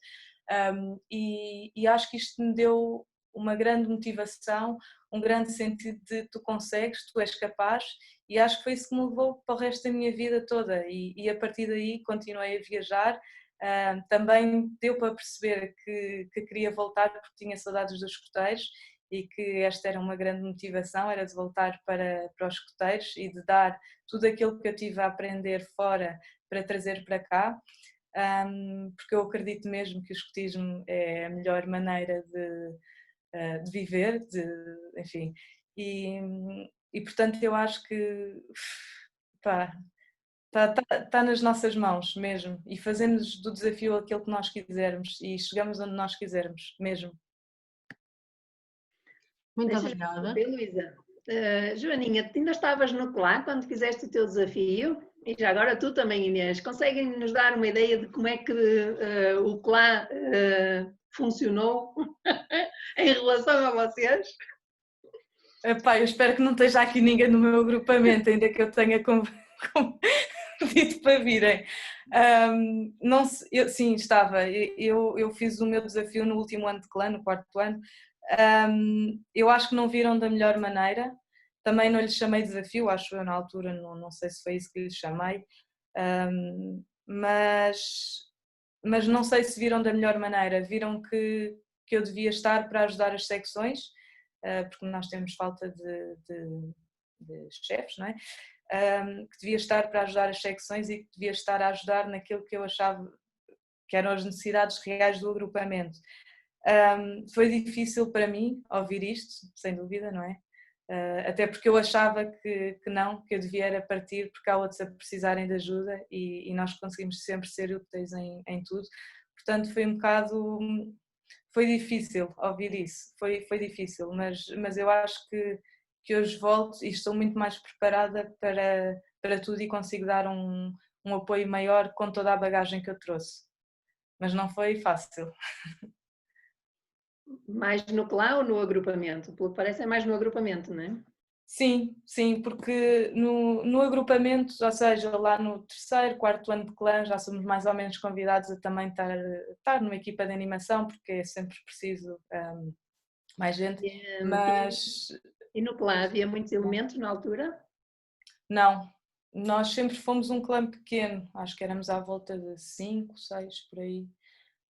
E acho que isto me deu uma grande motivação, um grande sentido de tu consegues, tu és capaz, e acho que foi isso que me levou para o resto da minha vida toda, e a partir daí continuei a viajar. Também deu para perceber que queria voltar porque tinha saudades dos escoteiros e que esta era uma grande motivação, era de voltar para os escoteiros e de dar tudo aquilo que eu tive a aprender fora para trazer para cá, porque eu acredito mesmo que o escotismo é a melhor maneira de viver, enfim, e portanto eu acho que pá, Está nas nossas mãos mesmo, e fazemos do desafio aquilo que nós quisermos e chegamos onde nós quisermos mesmo. Muito obrigada. Luísa. Joaninha, tu ainda estavas no CLA quando fizeste o teu desafio, e já agora tu também, Inês, conseguem nos dar uma ideia de como é que o CLA funcionou em relação a vocês? Epá, eu espero que não esteja aqui ninguém no meu agrupamento, ainda que eu tenha dito para virem. Não, sim, estava. Eu fiz o meu desafio no último ano de clã, no quarto ano. Eu acho que não viram da melhor maneira. Também não lhes chamei desafio, acho eu na altura, não sei se foi isso que lhes chamei. Mas não sei se viram da melhor maneira. Viram que eu devia estar para ajudar as secções, porque nós temos falta de chefes, não é? Que devia estar para ajudar as secções e que devia estar a ajudar naquilo que eu achava que eram as necessidades reais do agrupamento. Foi difícil para mim ouvir isto, sem dúvida, não é? Até porque eu achava que eu devia era partir porque há outros a precisarem de ajuda e nós conseguimos sempre ser úteis em tudo. Portanto, foi um bocado... Foi difícil ouvir isso, foi difícil, mas eu acho que hoje volto e estou muito mais preparada para tudo e consigo dar um apoio maior com toda a bagagem que eu trouxe. Mas não foi fácil. Mais no CLA ou no agrupamento? Pelo que parece é mais no agrupamento, não é? Sim, porque no agrupamento, ou seja, lá no terceiro, quarto ano de clã, já somos mais ou menos convidados a também estar numa equipa de animação, porque é sempre preciso mais gente, mas... E no CLA havia muitos elementos na altura? Não, nós sempre fomos um clã pequeno, acho que éramos à volta de 5, 6 por aí,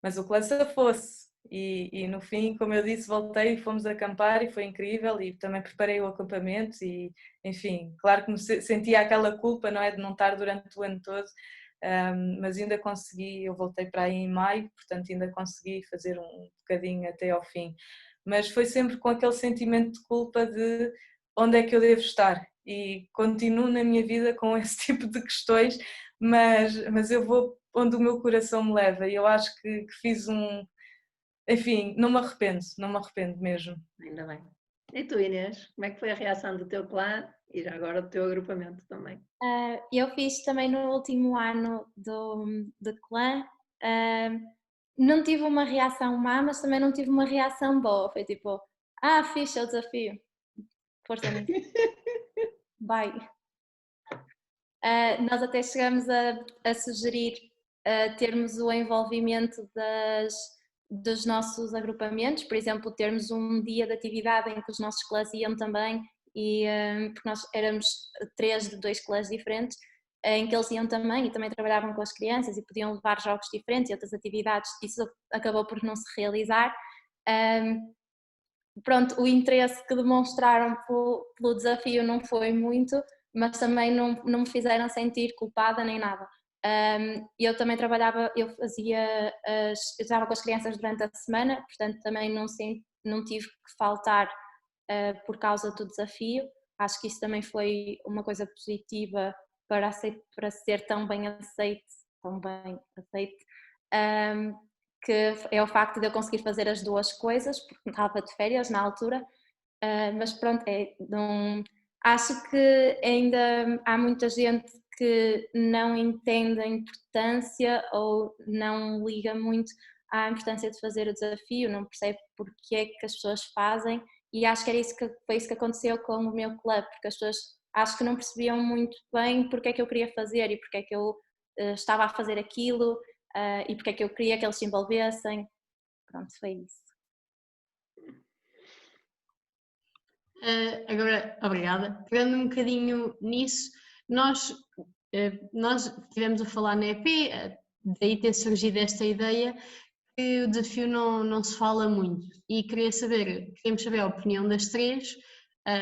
mas o clã se fosse. E no fim, como eu disse, voltei e fomos acampar e foi incrível e também preparei o acampamento e, enfim, claro que me sentia aquela culpa, não é, de não estar durante o ano todo, mas ainda consegui, eu voltei para aí em maio, portanto ainda consegui fazer um bocadinho até ao fim, mas foi sempre com aquele sentimento de culpa de onde é que eu devo estar, e continuo na minha vida com esse tipo de questões, mas eu vou onde o meu coração me leva, e eu acho que fiz enfim, não me arrependo mesmo. Ainda bem. E tu, Inês, como é que foi a reação do teu clã e já agora do teu agrupamento também? Eu fiz também no último ano do clã. Não tive uma reação má, mas também não tive uma reação boa. Foi tipo, fixe é o desafio. Força nisso. Vai. Nós até chegamos a sugerir termos o envolvimento dos nossos agrupamentos, por exemplo, termos um dia de atividade em que os nossos clãs iam também, porque nós éramos 3 de 2 clãs diferentes, em que eles iam também e também trabalhavam com as crianças e podiam levar jogos diferentes e outras atividades. Isso acabou por não se realizar. Pronto, o interesse que demonstraram pelo desafio não foi muito, mas também não me fizeram sentir culpada nem nada. Eu também trabalhava, eu estava com as crianças durante a semana, portanto também não tive que faltar por causa do desafio. Acho que isso também foi uma coisa positiva para ser tão bem aceite, que é o facto de eu conseguir fazer as duas coisas, porque estava de férias na altura, mas pronto, acho que ainda há muita gente que não entende a importância ou não liga muito à importância de fazer o desafio, não percebe porque é que as pessoas fazem, e acho que foi isso que aconteceu com o meu clube, porque as pessoas acho que não percebiam muito bem porque é que eu queria fazer e porque é que eu estava a fazer aquilo, e porque é que eu queria que eles se envolvessem. Pronto, foi isso. Agora, obrigada. Pegando um bocadinho nisso, nós estivemos a falar na EP, daí ter surgido esta ideia que o desafio não se fala muito, e queremos saber a opinião das três,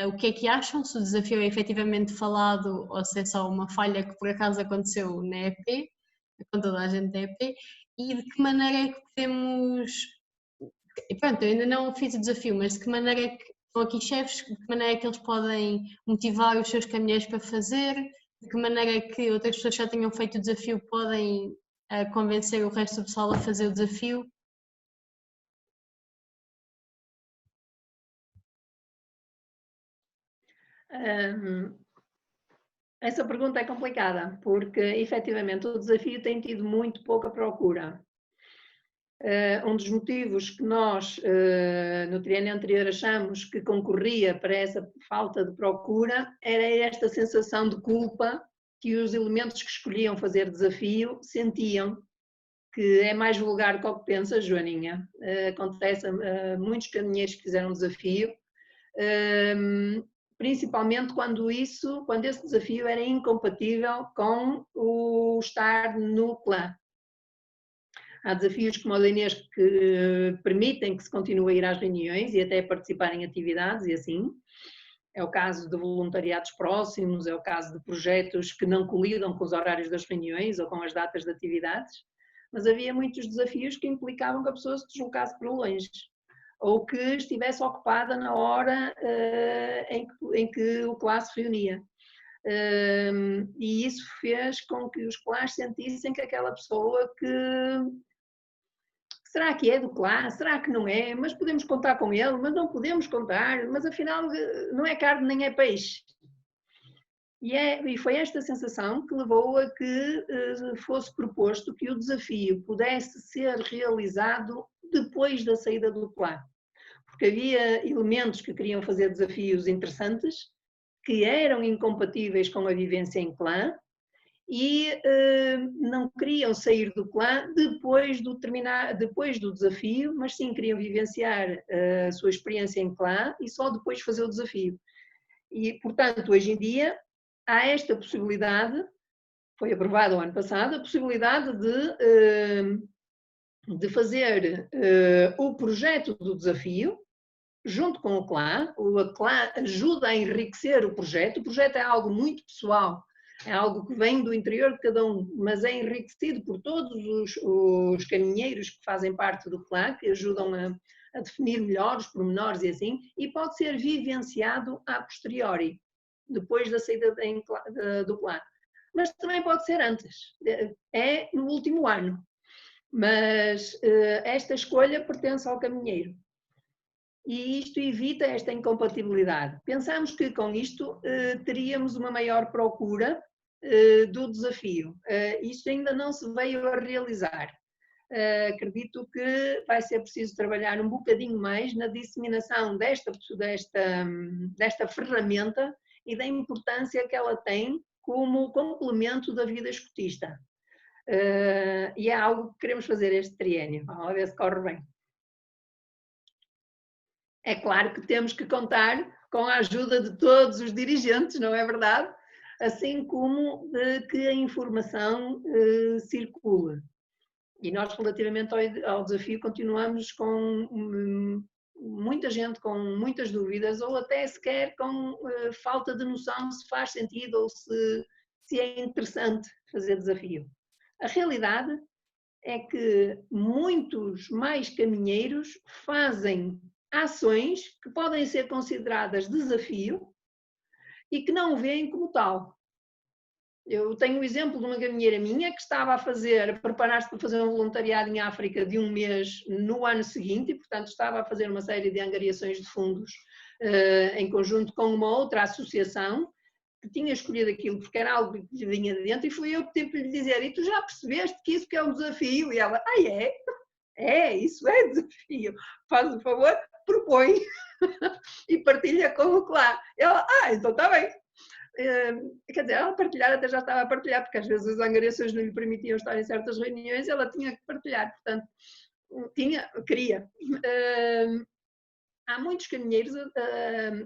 o que é que acham, se o desafio é efetivamente falado ou se é só uma falha que por acaso aconteceu na EP, com toda a gente da EP, e de que maneira é que podemos... E pronto, eu ainda não fiz o desafio, mas de que maneira é que estão aqui chefes, de que maneira é que eles podem motivar os seus caminheiros para fazer, de que maneira é que outras pessoas que já tenham feito o desafio podem convencer o resto do pessoal a fazer o desafio? Essa pergunta é complicada, porque efetivamente o desafio tem tido muito pouca procura. Um dos motivos que nós, no triênio anterior, achamos que concorria para essa falta de procura era esta sensação de culpa que os elementos que escolhiam fazer desafio sentiam, que é mais vulgar do que o que pensa, Joaninha. Acontece a muitos caminheiros que fizeram desafio, principalmente quando esse desafio era incompatível com o estar no clã. Há desafios como o da Inês que permitem que se continue a ir às reuniões e até participar em atividades e assim. É o caso de voluntariados próximos, é o caso de projetos que não colidam com os horários das reuniões ou com as datas de atividades, mas havia muitos desafios que implicavam que a pessoa se deslocasse para longe ou que estivesse ocupada na hora em que o clã se reunia. E isso fez com que os clãs sentissem que aquela pessoa que será que é do clã? Será que não é? Mas podemos contar com ele, mas não podemos contar, mas afinal não é carne nem é peixe. E foi esta sensação que levou a que fosse proposto que o desafio pudesse ser realizado depois da saída do clã. Porque havia elementos que queriam fazer desafios interessantes, que eram incompatíveis com a vivência em clã, e não queriam sair do clã depois do desafio, mas sim queriam vivenciar a sua experiência em clã e só depois fazer o desafio. E, portanto, hoje em dia há esta possibilidade, foi aprovada o ano passado, a possibilidade de fazer o projeto do desafio junto com o clã ajuda a enriquecer o projeto é algo muito pessoal, é algo que vem do interior de cada um, mas é enriquecido por todos os caminheiros que fazem parte do clã, que ajudam a definir melhor os pormenores e assim, e pode ser vivenciado a posteriori, depois da saída do plano. Mas também pode ser antes, é no último ano. Mas esta escolha pertence ao caminheiro. E isto evita esta incompatibilidade. Pensamos que com isto teríamos uma maior procura do desafio. Isto ainda não se veio a realizar. Acredito que vai ser preciso trabalhar um bocadinho mais na disseminação desta ferramenta e da importância que ela tem como complemento da vida escotista. E é algo que queremos fazer este triênio. Vamos ver se corre bem. É claro que temos que contar com a ajuda de todos os dirigentes, não é verdade? Assim como de que a informação circule. E nós, relativamente ao desafio, continuamos com muita gente com muitas dúvidas ou até sequer com falta de noção se faz sentido ou se é interessante fazer desafio. A realidade é que muitos mais caminheiros fazem ações que podem ser consideradas desafio e que não veem como tal. Eu tenho o exemplo de uma caminheira minha que estava a preparar-se para fazer um voluntariado em África de 1 mês no ano seguinte e, portanto, estava a fazer uma série de angariações de fundos em conjunto com uma outra associação que tinha escolhido aquilo porque era algo que lhe vinha de dentro e fui eu que tive para lhe dizer: e tu já percebeste que isso que é um desafio? E ela: é? É, isso é desafio. Faz o favor, propõe e partilha com o que lá. Ela: então está bem. Quer dizer, ela partilhar até já estava a partilhar, porque às vezes as angariações não lhe permitiam estar em certas reuniões, ela tinha que partilhar, portanto, queria. Há muitos caminheiros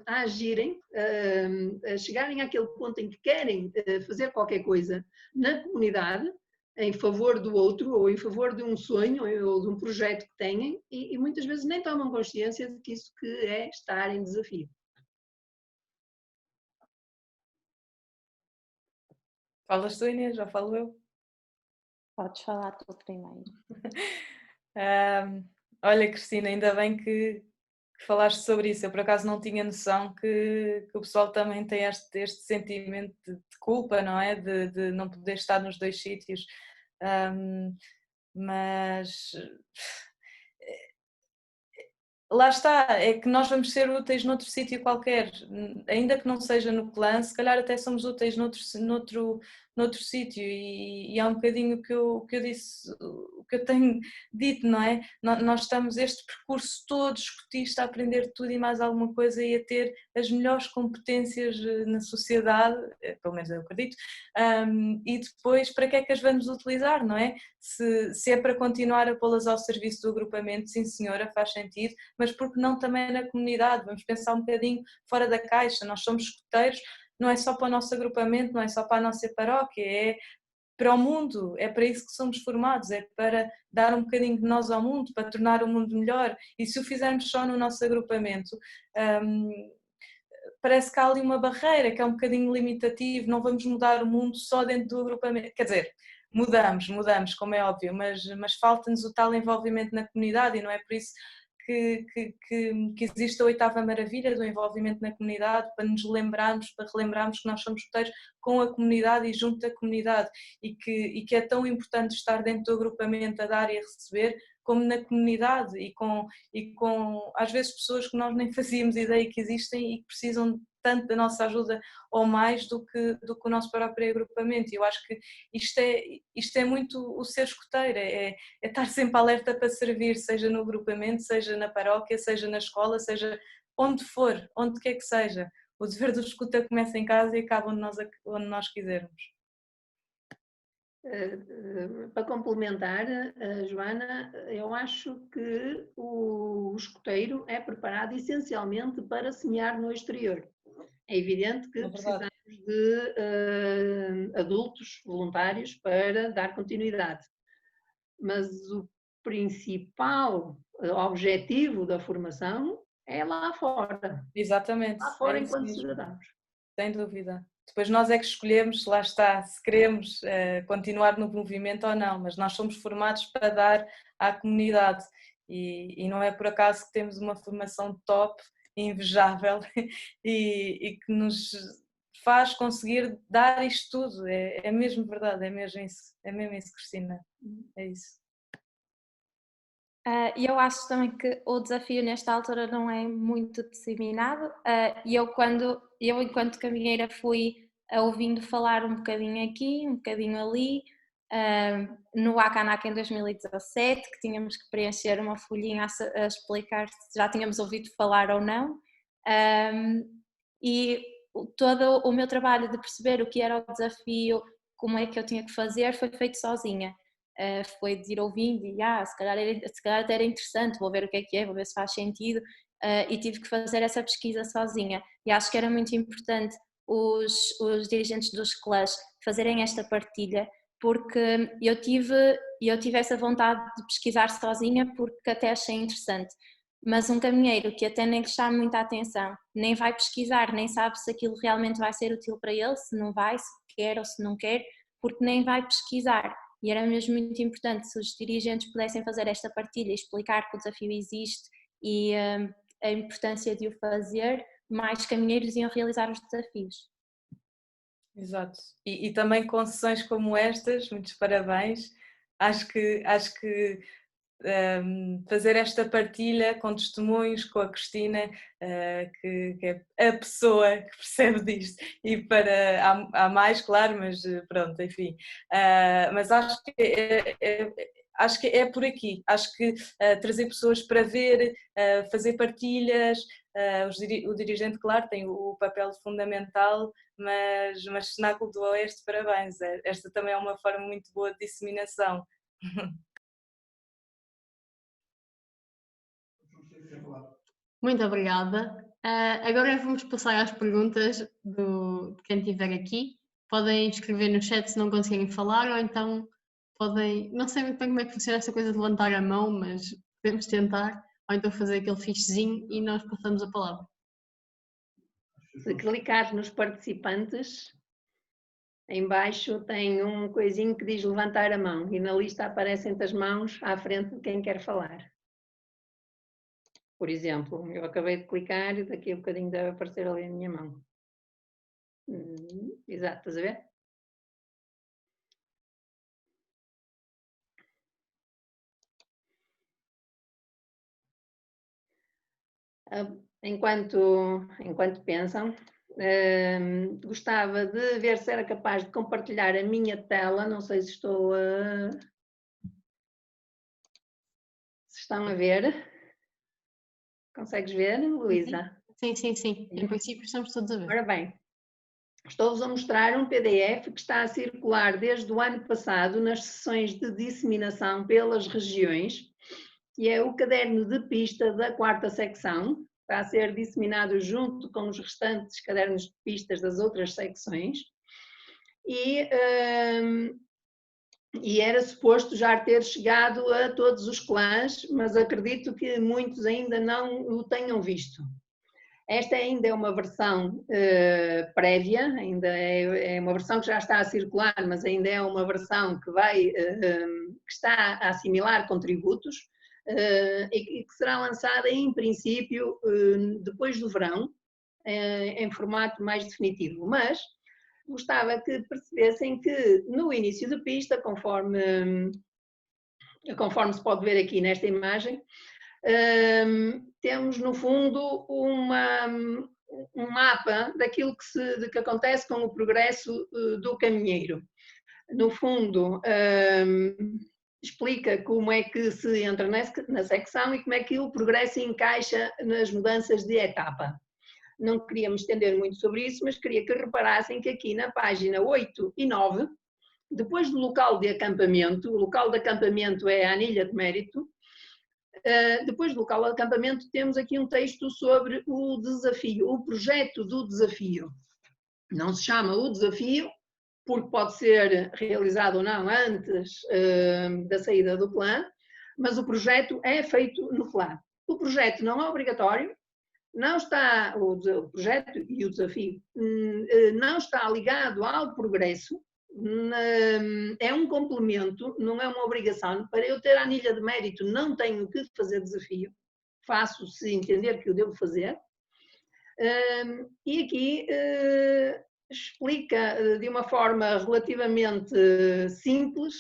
a agirem, a chegarem àquele ponto em que querem fazer qualquer coisa na comunidade, em favor do outro, ou em favor de um sonho, ou de um projeto que têm, e muitas vezes nem tomam consciência de que isso que é estar em desafio. Falas tu, Inês, já falo eu? Podes falar tu primeiro. Olha, Cristina, ainda bem que falaste sobre isso. Eu, por acaso, não tinha noção que o pessoal também tem este sentimento de culpa, não é? De não poder estar nos dois sítios. Mas lá está, é que nós vamos ser úteis noutro sítio qualquer, ainda que não seja no clã, se calhar até somos úteis noutro sítio e há um bocadinho que eu disse, o que eu tenho dito, não é? Nós estamos este percurso todo escotista a aprender tudo e mais alguma coisa e a ter as melhores competências na sociedade, pelo menos eu acredito, e depois para que é que as vamos utilizar, não é? Se é para continuar a pô-las ao serviço do agrupamento, sim senhora, faz sentido, mas porque não também na comunidade? Vamos pensar um bocadinho fora da caixa. Nós somos escoteiros, não é só para o nosso agrupamento, não é só para a nossa paróquia, é para o mundo, é para isso que somos formados, é para dar um bocadinho de nós ao mundo, para tornar o mundo melhor. E se o fizermos só no nosso agrupamento, parece que há ali uma barreira que é um bocadinho limitativo, não vamos mudar o mundo só dentro do agrupamento, quer dizer, mudamos, como é óbvio, mas falta-nos o tal envolvimento na comunidade e não é por isso que existe a 8ª maravilha do envolvimento na comunidade, para nos lembrarmos, para relembrarmos que nós somos escoteiros com a comunidade e junto da comunidade e que é tão importante estar dentro do agrupamento a dar e a receber, como na comunidade e com às vezes pessoas que nós nem fazíamos ideia que existem e que precisam tanto da nossa ajuda ou mais do que o nosso próprio agrupamento. E eu acho que isto é muito o ser escoteiro, é estar sempre alerta para servir, seja no agrupamento, seja na paróquia, seja na escola, seja onde for, onde quer que seja. O dever do escuta começa em casa e acaba onde nós quisermos. Para complementar, Joana, eu acho que o escoteiro é preparado essencialmente para semear no exterior. É evidente que precisamos de adultos voluntários para dar continuidade, mas o principal objetivo da formação é lá fora. Exatamente. Lá fora enquanto cidadãos. Sem dúvida. Depois nós é que escolhemos, lá está, se queremos continuar no movimento ou não, mas nós somos formados para dar à comunidade E não é por acaso que temos uma formação top, invejável e que nos faz conseguir dar isto tudo. É mesmo verdade, é mesmo isso, Cristina, é isso. E eu acho também que o desafio nesta altura não é muito disseminado. E eu enquanto caminheira fui ouvindo falar um bocadinho aqui, um bocadinho ali, no Akanac em 2017, que tínhamos que preencher uma folhinha a explicar se já tínhamos ouvido falar ou não. E todo o meu trabalho de perceber o que era o desafio, como é que eu tinha que fazer, foi feito sozinha. Foi de ir ouvindo e se calhar até era interessante, vou ver o que é, vou ver se faz sentido, e tive que fazer essa pesquisa sozinha. E acho que era muito importante os dirigentes dos clãs fazerem esta partilha, porque eu tive essa vontade de pesquisar sozinha porque até achei interessante. Mas um caminheiro que até nem lhe chama muita atenção, nem vai pesquisar, nem sabe se aquilo realmente vai ser útil para ele, se não vai, se quer ou se não quer, porque nem vai pesquisar. E era mesmo muito importante se os dirigentes pudessem fazer esta partilha e explicar que o desafio existe e a importância de o fazer, mais caminheiros iam realizar os desafios. Exato. E também com sessões como estas, muitos parabéns. Acho que fazer esta partilha com testemunhos, com a Cristina, que é a pessoa que percebe disto, e há mais, claro, mas pronto, enfim. Mas acho que é por aqui. Acho que trazer pessoas para ver, fazer partilhas, o dirigente, claro, tem o papel fundamental, mas Cenáculo do Oeste, parabéns. Esta também é uma forma muito boa de disseminação. Muito obrigada. Agora vamos passar às perguntas de quem estiver aqui. Podem escrever no chat se não conseguirem falar, ou então podem, não sei muito bem como é que funciona essa coisa de levantar a mão, mas podemos tentar, ou então fazer aquele fichezinho e nós passamos a palavra. Se clicar nos participantes, em baixo tem um coisinho que diz levantar a mão e na lista aparecem as mãos à frente de quem quer falar. Por exemplo, eu acabei de clicar e daqui a bocadinho deve aparecer ali a minha mão. Exato, estás a ver? Enquanto pensam, gostava de ver se era capaz de compartilhar a minha tela. Não sei se estou a... Se estão a ver. Consegues ver, Luísa? Sim. Em princípio estamos todos a ver. Ora bem, estou-vos a mostrar um PDF que está a circular desde o ano passado nas sessões de disseminação pelas regiões, que é o caderno de pista da 4ª secção. Está a ser disseminado junto com os restantes cadernos de pistas das outras secções. E era suposto já ter chegado a todos os clãs, mas acredito que muitos ainda não o tenham visto. Esta ainda é uma versão prévia, ainda é uma versão que já está a circular, mas ainda é uma versão que está a assimilar contributos e que será lançada em princípio depois do verão, em formato mais definitivo. Mas gostava que percebessem que no início de pista, conforme se pode ver aqui nesta imagem, temos no fundo um mapa daquilo que acontece com o progresso do caminheiro. No fundo, explica como é que se entra na secção e como é que o progresso encaixa nas mudanças de etapa. Não queria me estender muito sobre isso, mas queria que reparassem que aqui na página 8 e 9, depois do local de acampamento, o local de acampamento é a Anilha de Mérito, depois do local de acampamento temos aqui um texto sobre o desafio, o projeto do desafio. Não se chama o desafio, porque pode ser realizado ou não antes da saída do clã, mas o projeto é feito no clã. O projeto não é obrigatório, não está, o projeto e o desafio não está ligado ao progresso, é um complemento, não é uma obrigação. Para eu ter a anilha de mérito, não tenho que fazer desafio, faço se entender que o devo fazer. E aqui explica de uma forma relativamente simples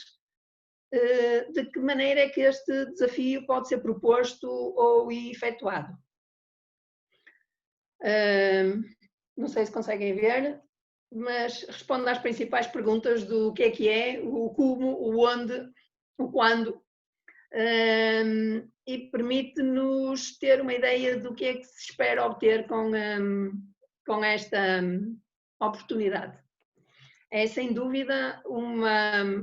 de que maneira é que este desafio pode ser proposto ou efetuado. Não sei se conseguem ver, mas responde às principais perguntas do que é, o como, o onde, o quando, e permite-nos ter uma ideia do que é que se espera obter com esta oportunidade. É sem dúvida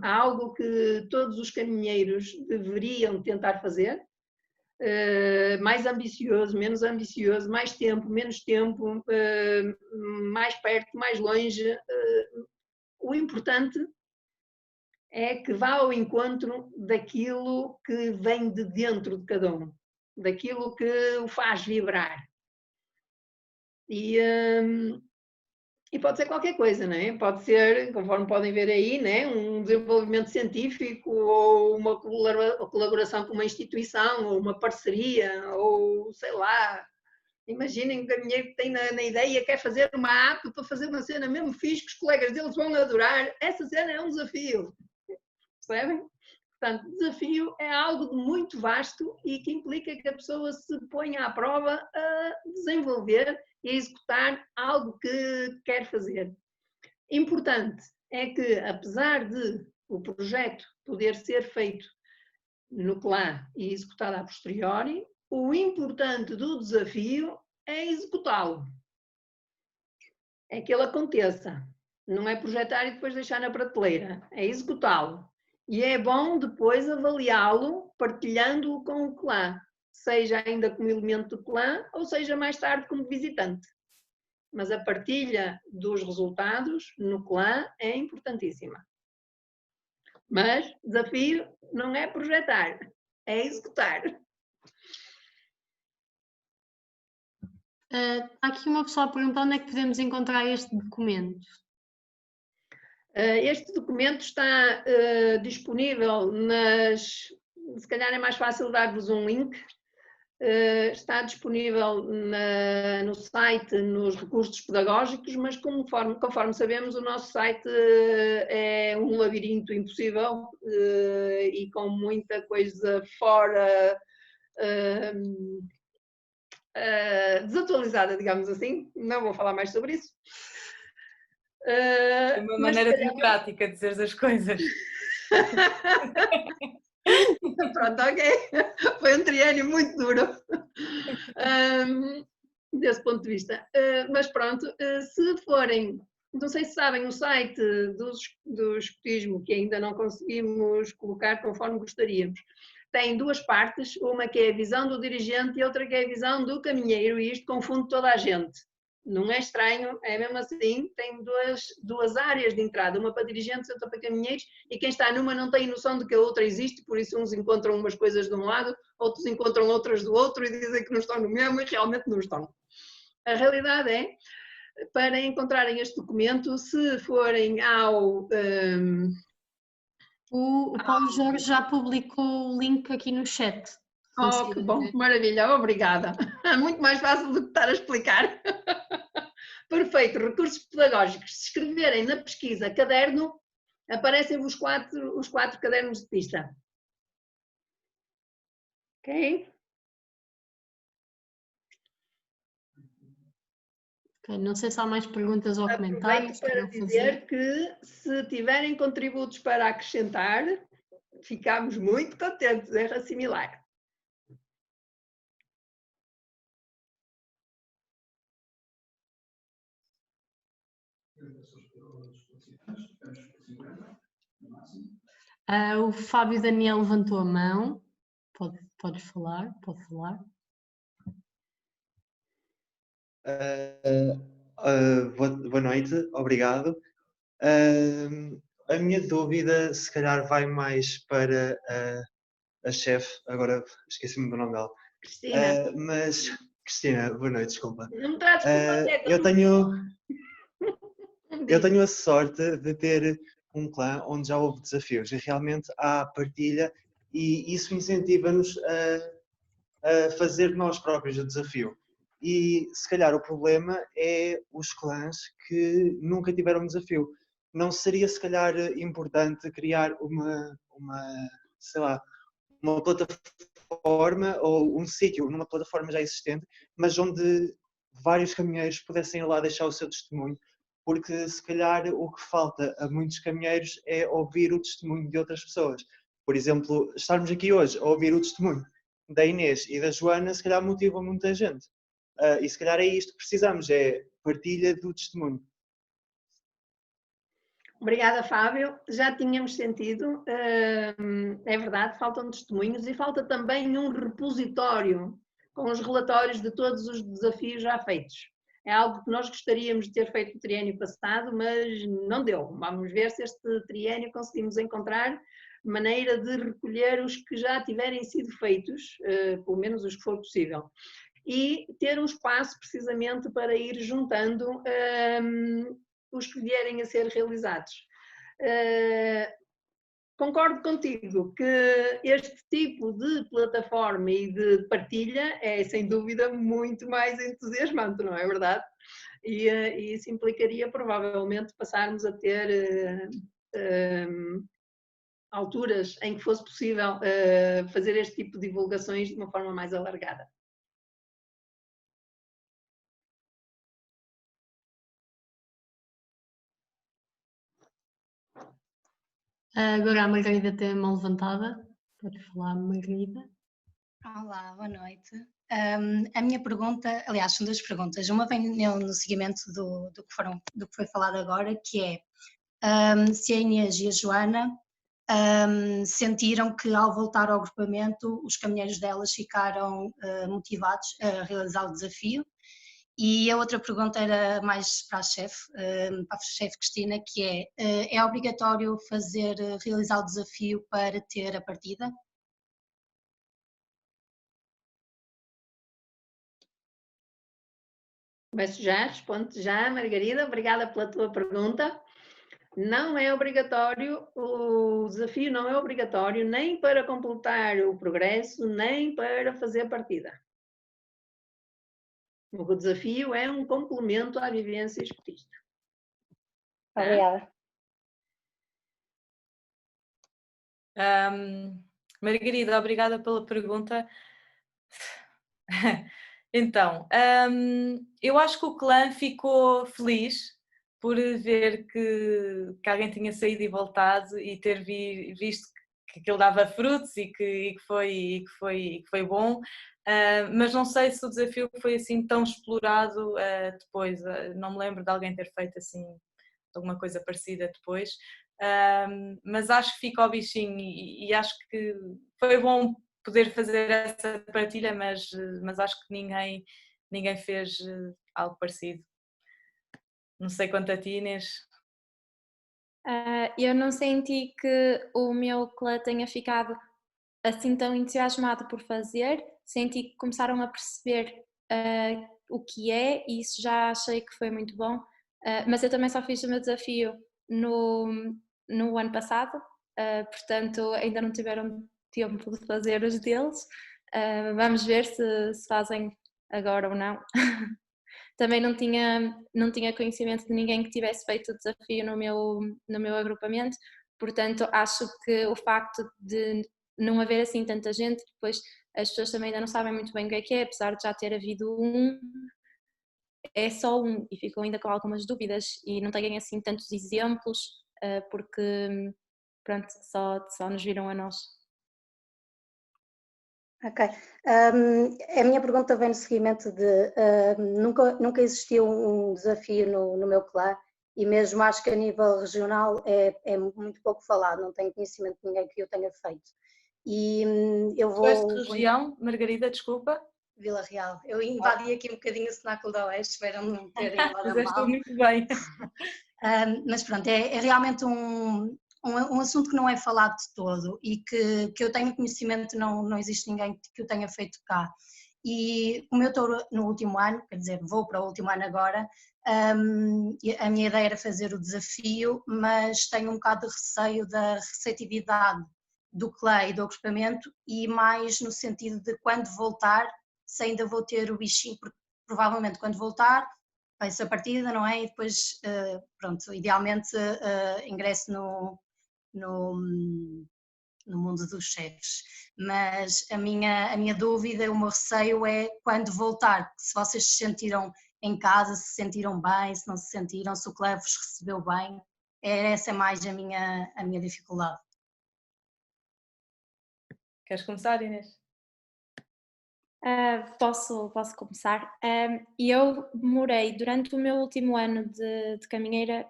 algo que todos os caminheiros deveriam tentar fazer, mais ambicioso, menos ambicioso, mais tempo, menos tempo, mais perto, mais longe. O importante é que vá ao encontro daquilo que vem de dentro de cada um, daquilo que o faz vibrar. E pode ser qualquer coisa, não é? Pode ser, conforme podem ver aí, né? Um desenvolvimento científico ou uma colaboração com uma instituição ou uma parceria ou sei lá. Imaginem um caminheiro que tem na ideia, quer fazer uma app para fazer uma cena mesmo fixe que os colegas deles vão adorar. Essa cena é um desafio. Percebem? Portanto, desafio é algo de muito vasto e que implica que a pessoa se ponha à prova a desenvolver e a executar algo que quer fazer. Importante é que, apesar de o projeto poder ser feito no CLAN e executado a posteriori, o importante do desafio é executá-lo. É que ele aconteça. Não é projetar e depois deixar na prateleira. É executá-lo. E é bom depois avaliá-lo partilhando-o com o CLAN, seja ainda como elemento do CLAN ou seja mais tarde como visitante. Mas a partilha dos resultados no CLAN é importantíssima. Mas desafio não é projetar, é executar. Está aqui uma pessoa a perguntar onde é que podemos encontrar este documento. Este documento está disponível se calhar é mais fácil dar-vos um link, está disponível no site, nos recursos pedagógicos, mas conforme sabemos o nosso site é um labirinto impossível e com muita coisa fora desatualizada, digamos assim, não vou falar mais sobre isso. É uma maneira democrática de dizer as coisas. Pronto, ok. Foi um triênio muito duro desse ponto de vista. Mas pronto, se forem, não sei se sabem, o site do escotismo, que ainda não conseguimos colocar conforme gostaríamos, tem duas partes, uma que é a visão do dirigente e outra que é a visão do caminheiro, e isto confunde toda a gente. Não é estranho, é mesmo assim, tem duas áreas de entrada, uma para dirigentes e outra para caminheiros, e quem está numa não tem noção de que a outra existe, por isso uns encontram umas coisas de um lado, outros encontram outras do outro e dizem que não estão no mesmo e realmente não estão. A realidade é, para encontrarem este documento, se forem ao... O Paulo Jorge já publicou o link aqui no chat. Oh, que bom, maravilha, obrigada. É muito mais fácil do que estar a explicar. Perfeito, recursos pedagógicos. Se escreverem na pesquisa caderno, aparecem os quatro cadernos de pista. Ok? Okay, não sei se há mais perguntas ou comentários. Aproveito para dizer que se tiverem contributos para acrescentar, ficamos muito contentes em assimilar. O Fábio Daniel levantou a mão. Pode falar. Boa noite, obrigado. A minha dúvida, se calhar, vai mais para a chefe, agora esqueci-me do nome dela. Cristina. Mas, Cristina, boa noite, desculpa. Não me trates por eu tenho a sorte de ter um clã onde já houve desafios e realmente há partilha e isso incentiva-nos a fazer nós próprios o desafio. E se calhar o problema é os clãs que nunca tiveram um desafio. Não seria se calhar importante criar sei lá, uma plataforma ou um sítio numa plataforma já existente, mas onde vários caminheiros pudessem ir lá deixar o seu testemunho, porque se calhar o que falta a muitos caminheiros é ouvir o testemunho de outras pessoas. Por exemplo, estarmos aqui hoje a ouvir o testemunho da Inês e da Joana, se calhar motiva muita gente. E se calhar é isto que precisamos, é partilha do testemunho. Obrigada, Fábio. Já tínhamos sentido, é verdade, faltam testemunhos e falta também um repositório com os relatórios de todos os desafios já feitos. É algo que nós gostaríamos de ter feito no triênio passado, mas não deu. Vamos ver se este triênio conseguimos encontrar maneira de recolher os que já tiverem sido feitos, pelo menos os que for possível, e ter um espaço precisamente para ir juntando os que vierem a ser realizados. Concordo contigo que este tipo de plataforma e de partilha é sem dúvida muito mais entusiasmante, não é verdade? E isso implicaria provavelmente passarmos a ter alturas em que fosse possível fazer este tipo de divulgações de uma forma mais alargada. Agora a Margarida tem a mão levantada. Pode falar, Margarida. Olá, boa noite. A minha pergunta, aliás, são duas perguntas. Uma vem no seguimento do que foi falado agora, que é se a Inês e a Joana sentiram que ao voltar ao agrupamento os caminheiros delas ficaram motivados a realizar o desafio. E a outra pergunta era mais para a chefe Cristina, que é obrigatório realizar o desafio para ter a partida? Começo já, respondo já, Margarida, obrigada pela tua pergunta. Não é obrigatório, o desafio não é obrigatório nem para completar o progresso, nem para fazer a partida. O desafio é um complemento à vivência escutista. Obrigada. Margarida, obrigada pela pergunta. Então, eu acho que o clã ficou feliz por ver que alguém tinha saído e voltado e ter visto que aquilo dava frutos e que foi bom, mas não sei se o desafio foi assim tão explorado depois. Não me lembro de alguém ter feito assim alguma coisa parecida depois, mas acho que fica ao bichinho e acho que foi bom poder fazer essa partilha, mas acho que ninguém fez algo parecido. Não sei quanto a ti, Inês. Eu não senti que o meu clã tenha ficado assim tão entusiasmado por fazer, senti que começaram a perceber o que é e isso já achei que foi muito bom, mas eu também só fiz o meu desafio no ano passado, portanto ainda não tiveram tempo de fazer os deles, vamos ver se fazem agora ou não. Também não tinha conhecimento de ninguém que tivesse feito o desafio no meu agrupamento, portanto acho que o facto de não haver assim tanta gente, depois as pessoas também ainda não sabem muito bem o que é, apesar de já ter havido é só um e ficam ainda com algumas dúvidas e não têm assim tantos exemplos, porque pronto, só nos viram a nós. Ok. A minha pergunta vem no seguimento de nunca existiu um desafio no meu clã e mesmo acho que a nível regional é muito pouco falado, não tenho conhecimento de ninguém que o tenha feito. E eu vou... Esta região, Margarida, desculpa? Vila Real. Eu invadi aqui um bocadinho o cenáculo da Oeste, espero não terem levado a mal. Muito bem. Mas pronto, é realmente um assunto que não é falado de todo e que eu tenho conhecimento, não existe ninguém que o tenha feito cá. E como eu estou no último ano, quer dizer, vou para o último ano agora, a minha ideia era fazer o desafio, mas tenho um bocado de receio da receptividade do clay e do agrupamento, e mais no sentido de quando voltar, se ainda vou ter o bichinho, porque provavelmente quando voltar, faço a partida, não é? E depois, pronto, idealmente ingresso no mundo dos chefes. Mas a minha dúvida, o meu receio é quando voltar, se vocês se sentiram em casa, se sentiram bem, se não se sentiram, se o clube vos recebeu bem, essa é mais a minha dificuldade. Queres começar, Inês? Posso começar. Eu morei, durante o meu último ano de caminheira,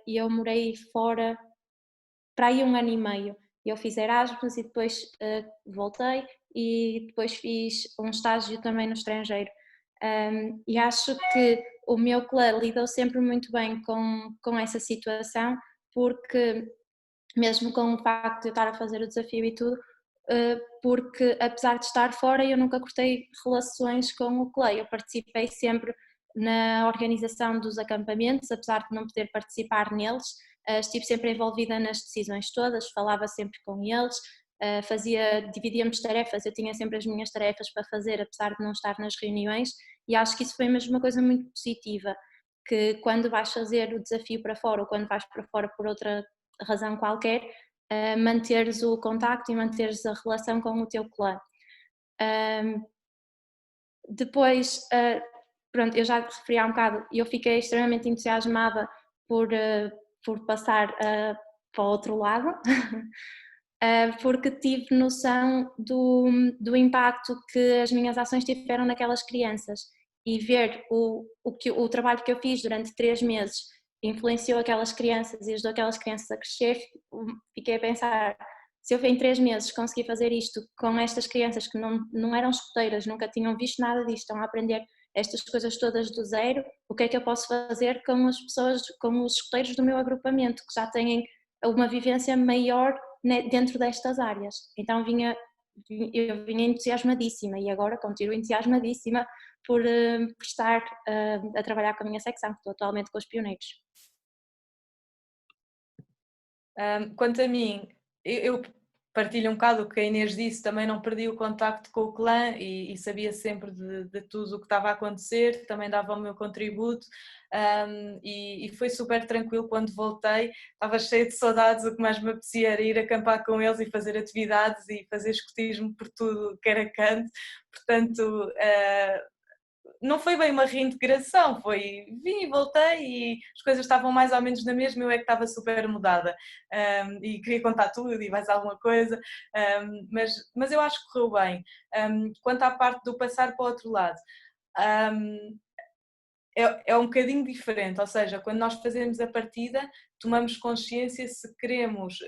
eu morei fora para aí 1 ano e meio. Eu fiz Erasmus e depois voltei, e depois fiz um estágio também no estrangeiro. E acho que o meu clã lidou sempre muito bem com essa situação, porque mesmo com o facto de eu estar a fazer o desafio e tudo, porque apesar de estar fora eu nunca cortei relações com o clã. Eu participei sempre na organização dos acampamentos, apesar de não poder participar neles, estive sempre envolvida nas decisões todas, falava sempre com eles, dividíamos tarefas, eu tinha sempre as minhas tarefas para fazer, apesar de não estar nas reuniões, e acho que isso foi mesmo uma coisa muito positiva, que quando vais fazer o desafio para fora, ou quando vais para fora por outra razão qualquer, manteres o contacto e manteres a relação com o teu clã. Depois, pronto, eu já te referi há um bocado, eu fiquei extremamente entusiasmada por passar para o outro lado, porque tive noção do impacto que as minhas ações tiveram naquelas crianças, e ver o trabalho que eu fiz durante 3 meses influenciou aquelas crianças e ajudou aquelas crianças a crescer. Fiquei a pensar, se eu em 3 meses consegui fazer isto com estas crianças que não eram escoteiras, nunca tinham visto nada disto, estão a aprender estas coisas todas do zero, o que é que eu posso fazer com as pessoas, com os escoteiros do meu agrupamento, que já têm uma vivência maior dentro destas áreas. Então eu vinha entusiasmadíssima, e agora continuo entusiasmadíssima por estar a trabalhar com a minha secção, que estou atualmente com os pioneiros. Quanto a mim, eu partilho um bocado o que a Inês disse, também não perdi o contacto com o clã e sabia sempre de tudo o que estava a acontecer, também dava o meu contributo, e foi super tranquilo quando voltei. Estava cheia de saudades, o que mais me apetecia era ir acampar com eles e fazer atividades e fazer escotismo por tudo que era canto, portanto não foi bem uma reintegração, vim e voltei e as coisas estavam mais ou menos na mesma, eu é que estava super mudada, e queria contar tudo e mais alguma coisa, mas eu acho que correu bem. Quanto à parte do passar para o outro lado, é um bocadinho diferente, ou seja, quando nós fazemos a partida, tomamos consciência se queremos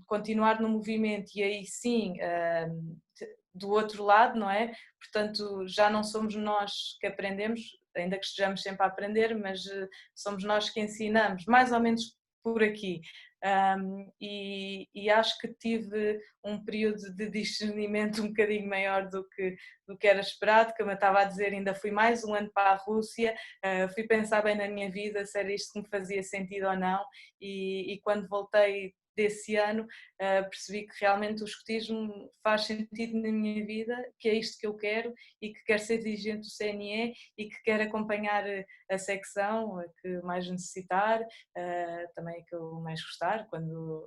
continuar no movimento, e aí sim, do outro lado, não é? Portanto, já não somos nós que aprendemos, ainda que estejamos sempre a aprender, mas somos nós que ensinamos, mais ou menos por aqui. E acho que tive um período de discernimento um bocadinho maior do que era esperado. Como eu estava a dizer, ainda fui mais 1 ano para a Rússia, fui pensar bem na minha vida, se era isto que me fazia sentido ou não, e quando voltei desse ano percebi que realmente o escotismo faz sentido na minha vida, que é isto que eu quero, e que quero ser dirigente do CNE e que quero acompanhar a secção a que mais necessitar, também a que eu mais gostar, quando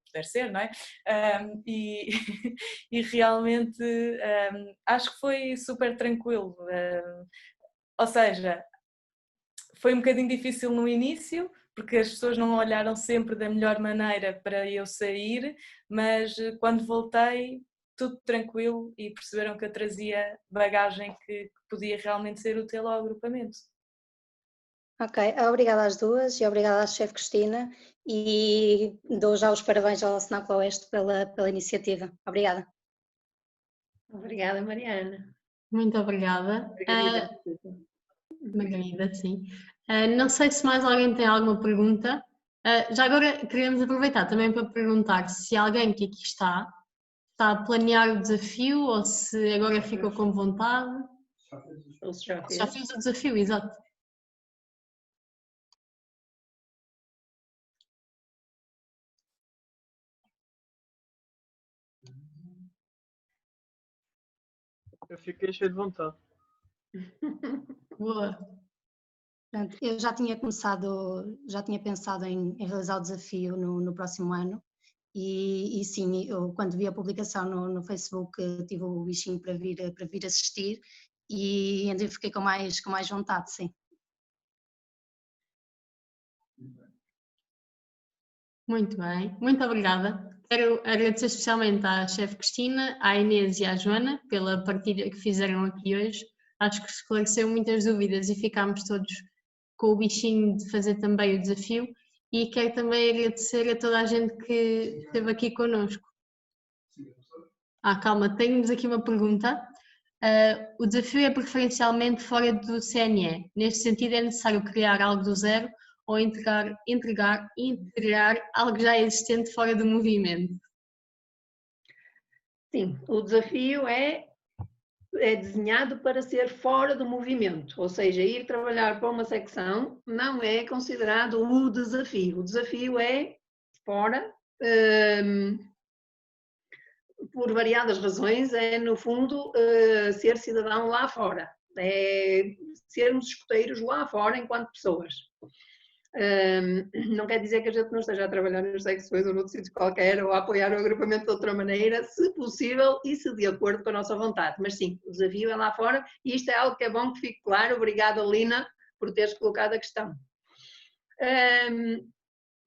puder ser, não é? E realmente acho que foi super tranquilo, ou seja, foi um bocadinho difícil no início, porque as pessoas não olharam sempre da melhor maneira para eu sair, mas quando voltei, tudo tranquilo, e perceberam que eu trazia bagagem que podia realmente ser útil ao agrupamento. Ok, obrigada às duas e obrigada à chefe Cristina, e dou já os parabéns ao SNACLA Oeste pela iniciativa. Obrigada. Obrigada, Mariana. Muito obrigada. Margarida, sim. Não sei se mais alguém tem alguma pergunta. Já agora queremos aproveitar também para perguntar se alguém que aqui está está a planear o desafio ou se agora ficou com vontade. Ou se já fez. Já fez o desafio, exato. Eu fiquei cheio de vontade. Boa. Portanto, eu já tinha pensado em realizar o desafio no próximo ano e sim, eu quando vi a publicação no Facebook tive o bichinho para vir assistir e então fiquei com mais vontade, sim. Muito bem, muito obrigada. Quero agradecer especialmente à chefe Cristina, à Inês e à Joana pela partilha que fizeram aqui hoje. Acho que esclareceu muitas dúvidas e ficámos todos com o bichinho de fazer também o desafio. E quero também agradecer a toda a gente que esteve aqui connosco. Calma, temos aqui uma pergunta. O desafio é preferencialmente fora do CNE. Neste sentido, é necessário criar algo do zero ou integrar algo já existente fora do movimento? Sim, o desafio é desenhado para ser fora do movimento, ou seja, ir trabalhar para uma secção não é considerado o desafio. O desafio é fora, por variadas razões, é no fundo ser cidadão lá fora, é sermos escuteiros lá fora enquanto pessoas. Não quer dizer que a gente não esteja a trabalhar nas secções ou noutro sítio qualquer ou a apoiar o agrupamento de outra maneira, se possível e se de acordo com a nossa vontade. Mas sim, o desafio é lá fora e isto é algo que é bom que fique claro. Obrigada, Lina, por teres colocado a questão.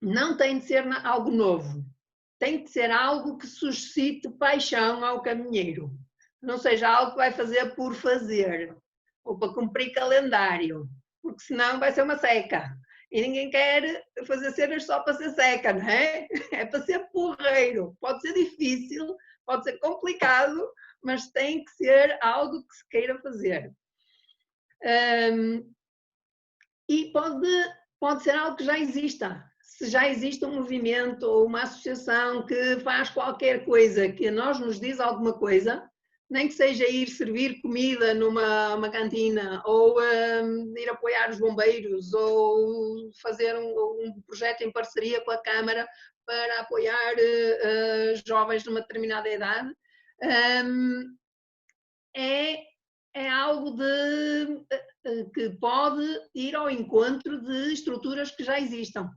Não tem de ser algo novo, tem de ser algo que suscite paixão ao caminheiro. Não seja algo que vai fazer por fazer ou para cumprir calendário, porque senão vai ser uma seca. E ninguém quer fazer cenas só para ser seca, não é? É para ser porreiro. Pode ser difícil, pode ser complicado, mas tem que ser algo que se queira fazer. E pode ser algo que já exista. Se já existe um movimento ou uma associação que faz qualquer coisa que a nós nos diz alguma coisa, nem que seja ir servir comida numa cantina, ou ir apoiar os bombeiros, ou fazer um projeto em parceria com a Câmara para apoiar jovens de uma determinada idade, é algo que pode ir ao encontro de estruturas que já existam.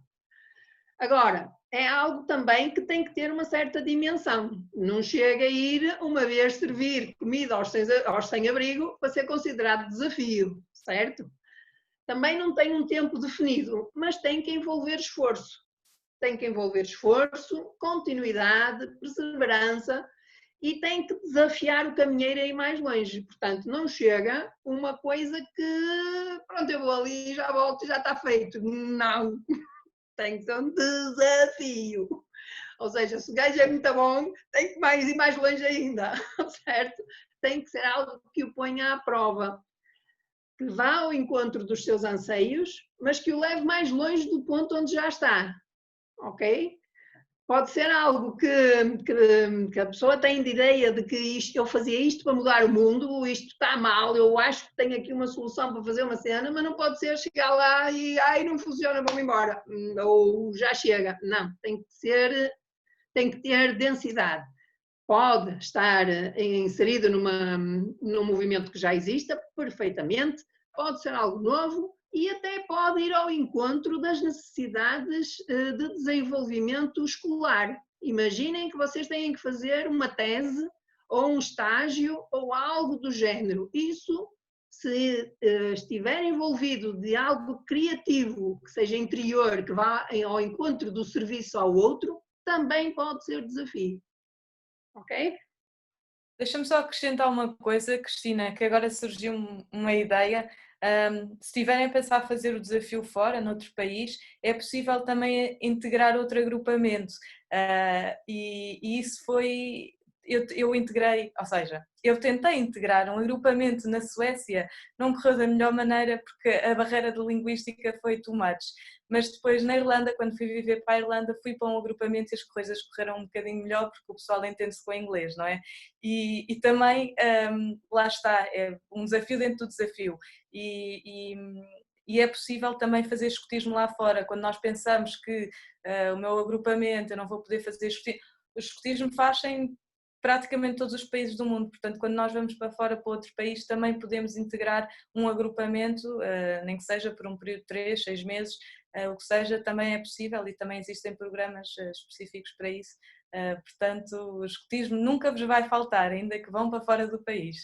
Agora, é algo também que tem que ter uma certa dimensão. Não chega a ir uma vez servir comida aos sem-abrigo para ser considerado desafio, certo? Também não tem um tempo definido, mas tem que envolver esforço. Tem que envolver esforço, continuidade, perseverança e tem que desafiar o caminheiro a ir mais longe. Portanto, não chega uma coisa que, pronto, eu vou ali, já volto e já está feito. Não. Tem que ser um desafio. Ou seja, se o gajo é muito bom, tem que ir mais longe ainda, certo? Tem que ser algo que o ponha à prova, que vá ao encontro dos seus anseios, mas que o leve mais longe do ponto onde já está, ok? Pode ser algo que a pessoa tem de ideia de que eu fazia isto para mudar o mundo, isto está mal, eu acho que tenho aqui uma solução para fazer uma cena, mas não pode ser chegar lá e não funciona, vamos embora, ou já chega. Não, tem que ter densidade. Pode estar inserido num movimento que já exista perfeitamente, pode ser algo novo, e até pode ir ao encontro das necessidades de desenvolvimento escolar. Imaginem que vocês têm que fazer uma tese ou um estágio ou algo do género. Isso, se estiver envolvido de algo criativo, que seja interior, que vá ao encontro do serviço ao outro, também pode ser desafio. Ok? Deixa-me só acrescentar uma coisa, Cristina, que agora surgiu uma ideia. Se estiverem a pensar fazer o desafio fora, noutro país, é possível também integrar outro agrupamento. E isso foi... eu integrei, ou seja, eu tentei integrar um agrupamento na Suécia, não correu da melhor maneira porque a barreira de linguística foi too much, mas depois na Irlanda, quando fui viver para a Irlanda, fui para um agrupamento e as coisas correram um bocadinho melhor porque o pessoal entende-se com o inglês, não é? E também, lá está, é um desafio dentro do desafio e é possível também fazer escotismo lá fora, quando nós pensamos que o meu agrupamento, eu não vou poder fazer escotismo, o escotismo faz em praticamente todos os países do mundo, portanto quando nós vamos para fora para outro país também podemos integrar um agrupamento, nem que seja por um período de 3, 6 meses, o que seja, também é possível e também existem programas específicos para isso, portanto o escotismo nunca vos vai faltar, ainda que vão para fora do país.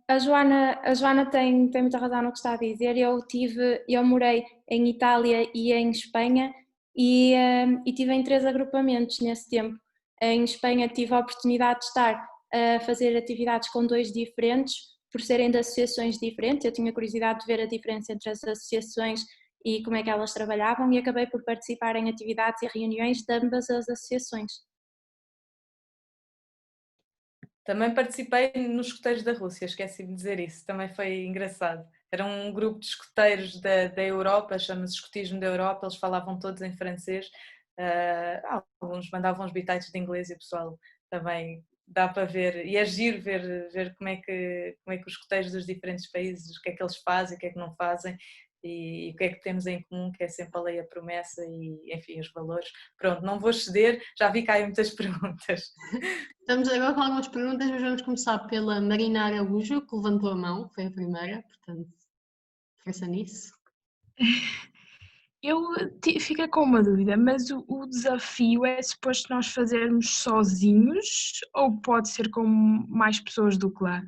A Joana tem muita razão no que está a dizer. Eu morei em Itália e em Espanha e tive em 3 agrupamentos nesse tempo. Em Espanha tive a oportunidade de estar a fazer atividades com 2 diferentes, por serem de associações diferentes. Eu tinha curiosidade de ver a diferença entre as associações e como é que elas trabalhavam e acabei por participar em atividades e reuniões de ambas as associações. Também participei nos escoteiros da Rússia, esqueci de dizer isso, também foi engraçado. Era um grupo de escoteiros da Europa, chama-se Escotismo da Europa, eles falavam todos em francês, alguns mandavam uns bitites de inglês e o pessoal também dá para ver, e é giro ver como é que os escoteiros dos diferentes países, o que é que eles fazem, o que é que não fazem, e o que é que temos em comum, que é sempre a lei, a promessa e, enfim, os valores. Pronto, não vou ceder, já vi que há muitas perguntas. Estamos agora com algumas perguntas, mas vamos começar pela Marina Araújo, que levantou a mão, foi a primeira, portanto, força nisso. Eu fico com uma dúvida, mas o desafio é suposto nós fazermos sozinhos ou pode ser com mais pessoas do clã?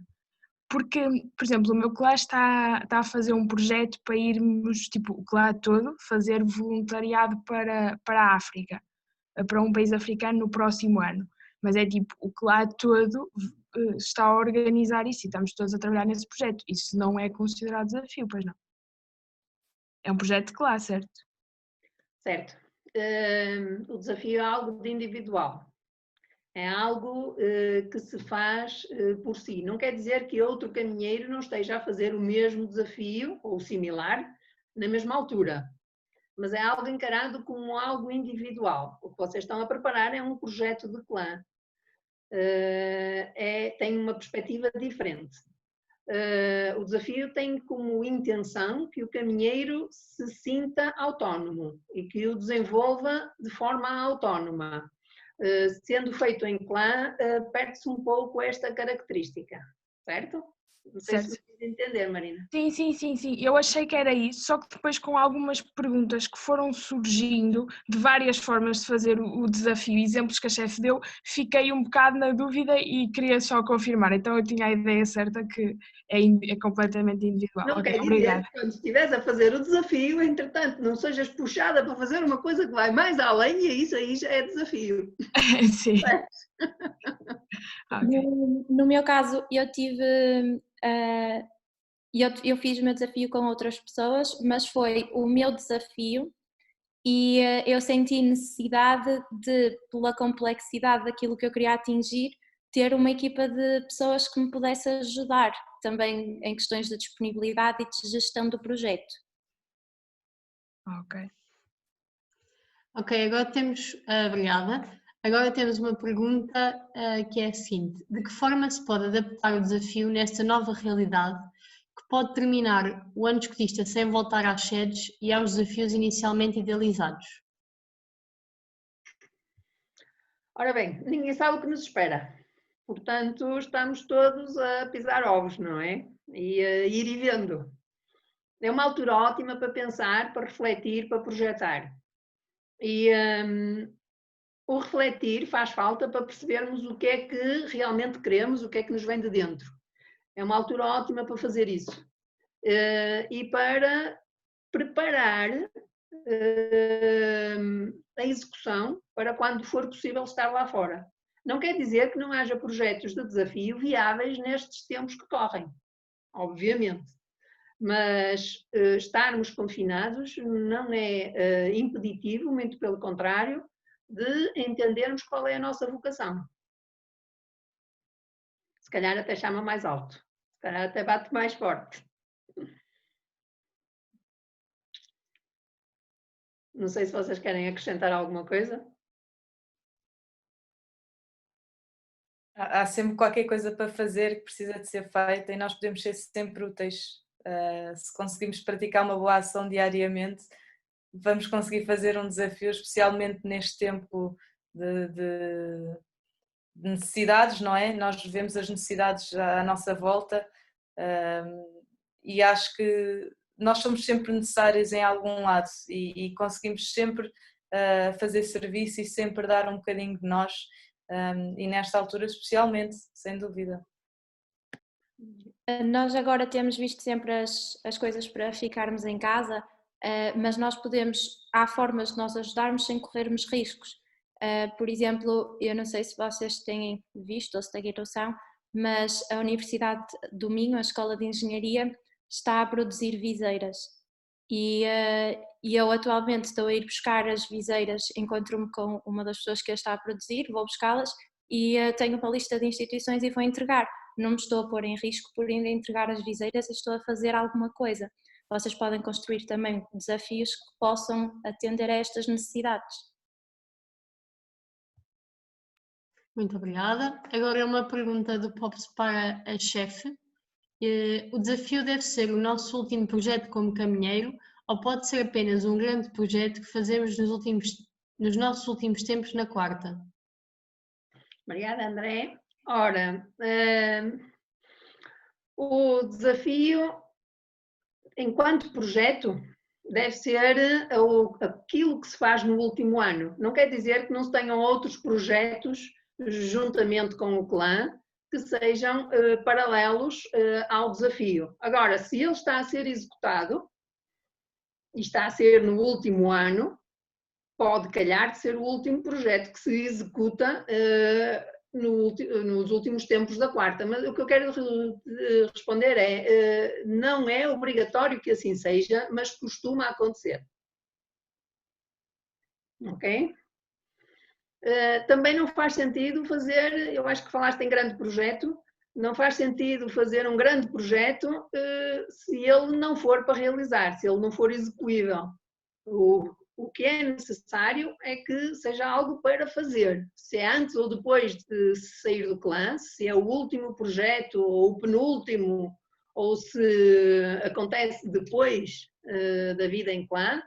Porque, por exemplo, o meu clã está a fazer um projeto para irmos, tipo, o clã todo, fazer voluntariado para a África, para um país africano no próximo ano. Mas é tipo, o clã todo está a organizar isso e estamos todos a trabalhar nesse projeto. Isso não é considerado desafio, pois não? É um projeto de clã, certo? Certo. O desafio é algo de individual. É algo que se faz por si. Não quer dizer que outro caminheiro não esteja a fazer o mesmo desafio, ou similar, na mesma altura. Mas é algo encarado como algo individual. O que vocês estão a preparar é um projeto de clã. Tem uma perspectiva diferente. O desafio tem como intenção que o caminheiro se sinta autónomo e que o desenvolva de forma autónoma. Sendo feito em clã, perde-se um pouco esta característica, certo? Não sei se me entender, Marina. Sim. Eu achei que era isso, só que depois com algumas perguntas que foram surgindo de várias formas de fazer o desafio, exemplos que a chefe deu, fiquei um bocado na dúvida e queria só confirmar. Então eu tinha a ideia certa que é completamente individual. Não Okay, quer dizer que quando estiveres a fazer o desafio, entretanto, não sejas puxada para fazer uma coisa que vai mais além e isso aí já é desafio. Sim. Okay. No meu caso, eu tive... eu fiz o meu desafio com outras pessoas, mas foi o meu desafio e eu senti necessidade de, pela complexidade daquilo que eu queria atingir, ter uma equipa de pessoas que me pudesse ajudar também em questões de disponibilidade e de gestão do projeto. Ok, agora temos, obrigada. Agora temos uma pergunta que é a seguinte: de que forma se pode adaptar o desafio nesta nova realidade que pode terminar o ano escotista sem voltar às sedes e aos desafios inicialmente idealizados? Ora bem, ninguém sabe o que nos espera. Portanto, estamos todos a pisar ovos, não é? E a ir e vendo. É uma altura ótima para pensar, para refletir, para projetar. E o refletir faz falta para percebermos o que é que realmente queremos, o que é que nos vem de dentro. É uma altura ótima para fazer isso. E para preparar a execução para quando for possível estar lá fora. Não quer dizer que não haja projetos de desafio viáveis nestes tempos que correm, obviamente. Mas estarmos confinados não é impeditivo, muito pelo contrário, de entendermos qual é a nossa vocação. Se calhar até chama mais alto, se calhar até bate mais forte. Não sei se vocês querem acrescentar alguma coisa. Há sempre qualquer coisa para fazer que precisa de ser feita e nós podemos ser sempre úteis. Se conseguimos praticar uma boa ação diariamente, vamos conseguir fazer um desafio, especialmente neste tempo de necessidades, não é? Nós vemos as necessidades à nossa volta e acho que nós somos sempre necessários em algum lado e conseguimos sempre fazer serviço e sempre dar um bocadinho de nós. E nesta altura especialmente, sem dúvida. Nós agora temos visto sempre as coisas para ficarmos em casa, mas nós há formas de nós ajudarmos sem corrermos riscos. Por exemplo, eu não sei se vocês têm visto ou se têm noção, mas a Universidade do Minho, a Escola de Engenharia, está a produzir viseiras. E eu atualmente estou a ir buscar as viseiras, encontro-me com uma das pessoas que as está a produzir, vou buscá-las e tenho uma lista de instituições e vou entregar. Não me estou a pôr em risco por ainda entregar as viseiras, estou a fazer alguma coisa. Vocês podem construir também desafios que possam atender a estas necessidades. Muito obrigada. Agora é uma pergunta do Pops para a chefe. O desafio deve ser o nosso último projeto como caminheiro ou pode ser apenas um grande projeto que fazemos nos nossos últimos tempos na quarta? Obrigada, André. Ora, o desafio, enquanto projeto, deve ser aquilo que se faz no último ano. Não quer dizer que não se tenham outros projetos juntamente com o clã que sejam paralelos ao desafio. Agora, se ele está a ser executado e está a ser no último ano, pode calhar de ser o último projeto que se executa nos últimos tempos da quarta. Mas o que eu quero responder é, não é obrigatório que assim seja, mas costuma acontecer. Ok? Também não faz sentido fazer, eu acho que falaste em grande projeto, não faz sentido fazer um grande projeto se ele não for para realizar, se ele não for execuível. O que é necessário é que seja algo para fazer. Se é antes ou depois de sair do clã, se é o último projeto ou o penúltimo, ou se acontece depois da vida em clã,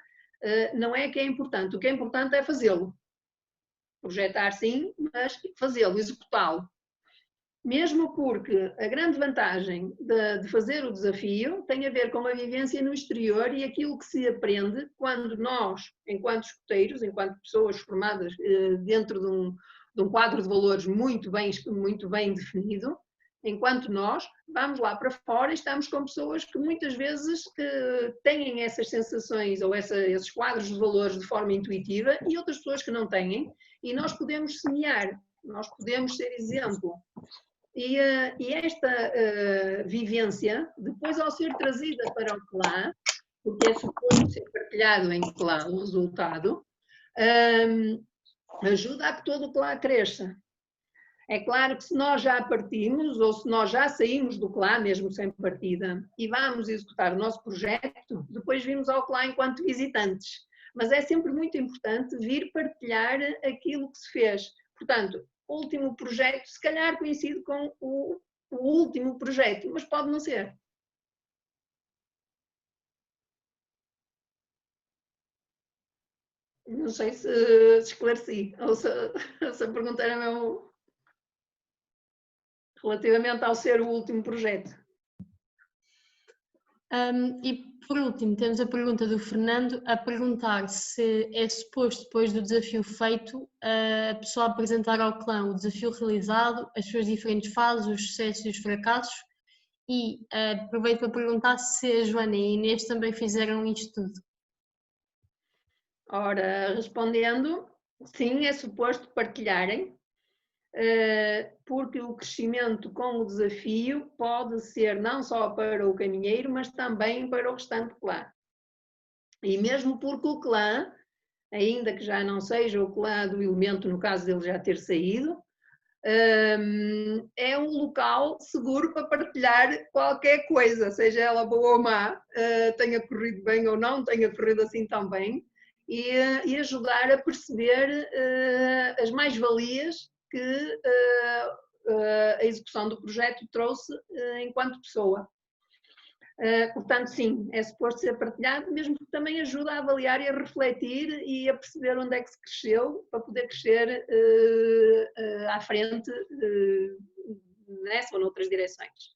não é que é importante. O que é importante é fazê-lo. Projetar sim, mas fazê-lo, executá-lo. Mesmo porque a grande vantagem de fazer o desafio tem a ver com a vivência no exterior e aquilo que se aprende quando nós, enquanto escuteiros, enquanto pessoas formadas dentro de um quadro de valores muito bem definido, enquanto nós vamos lá para fora e estamos com pessoas que muitas vezes têm essas sensações ou esses quadros de valores de forma intuitiva e outras pessoas que não têm, e nós podemos semear, nós podemos ser exemplo. E esta vivência, depois ao ser trazida para o clã, porque é suposto ser partilhado em clã o resultado, ajuda a que todo o clã cresça. É claro que se nós já partimos ou se nós já saímos do clã, mesmo sem partida, e vamos executar o nosso projeto, depois vimos ao clã enquanto visitantes. Mas é sempre muito importante vir partilhar aquilo que se fez. Portanto, o último projeto, se calhar coincide com o último projeto, mas pode não ser. Não sei se esclareci, ou se a pergunta era mesmo relativamente ao ser o último projeto. E por último, temos a pergunta do Fernando a perguntar se é suposto, depois do desafio feito, a pessoa apresentar ao clã o desafio realizado, as suas diferentes fases, os sucessos e os fracassos, e aproveito para perguntar se a Joana e a Inês também fizeram isto tudo. Ora, respondendo, sim, é suposto partilharem, porque o crescimento com o desafio pode ser não só para o caminheiro, mas também para o restante clã. E mesmo porque o clã, ainda que já não seja o clã do elemento, no caso dele já ter saído, é um local seguro para partilhar qualquer coisa, seja ela boa ou má, tenha corrido bem ou não, tenha corrido assim tão bem, e ajudar a perceber as mais-valias que a execução do projeto trouxe enquanto pessoa. Portanto, sim, é suposto ser partilhado, mesmo que também ajuda a avaliar e a refletir e a perceber onde é que se cresceu, para poder crescer à frente nessa ou noutras direções.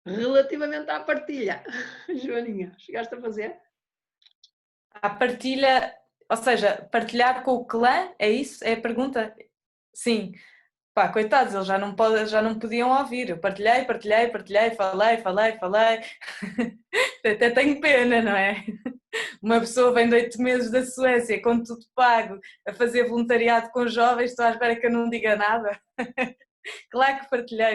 Relativamente à partilha, Joaninha, chegaste a fazer? A partilha, ou seja, partilhar com o clã, é isso? É a pergunta? Sim. Pá, coitados, eles já não podiam ouvir. Eu partilhei, falei. Até tenho pena, não é? Uma pessoa vem de 8 meses da Suécia, com tudo pago, a fazer voluntariado com jovens, estou à espera que eu não diga nada. Claro que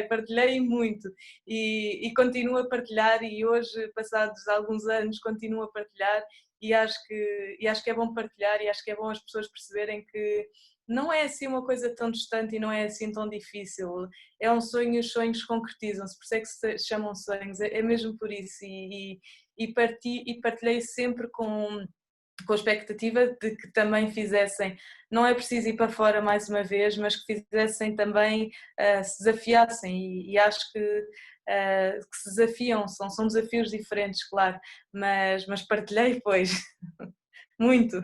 partilhei muito e continuo a partilhar, e hoje, passados alguns anos, continuo a partilhar, e acho que é bom partilhar, e acho que é bom as pessoas perceberem que não é assim uma coisa tão distante e não é assim tão difícil. É um sonho e os sonhos concretizam-se, por isso é que se chamam sonhos, é mesmo por isso. E partilhei sempre com a expectativa de que também fizessem, não é preciso ir para fora mais uma vez, mas que fizessem também, se desafiassem, e acho que se desafiam, são desafios diferentes, claro, mas partilhei, pois, muito.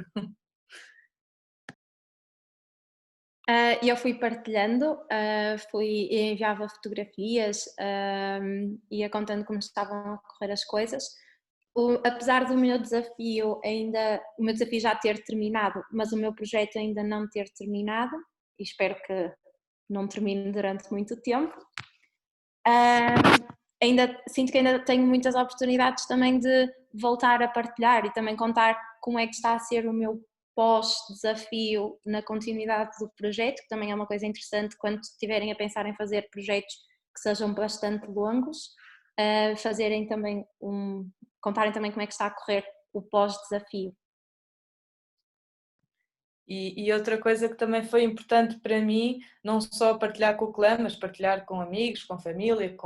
Eu fui partilhando, enviava fotografias, ia contando como estavam a correr as coisas. Apesar do meu desafio já ter terminado, mas o meu projeto ainda não ter terminado, e espero que não termine durante muito tempo, ainda sinto que ainda tenho muitas oportunidades também de voltar a partilhar e também contar como é que está a ser o meu pós-desafio na continuidade do projeto, que também é uma coisa interessante quando estiverem a pensar em fazer projetos que sejam bastante longos, fazerem também contarem também como é que está a correr o pós-desafio. E outra coisa que também foi importante para mim, não só partilhar com o clã, mas partilhar com amigos, com família,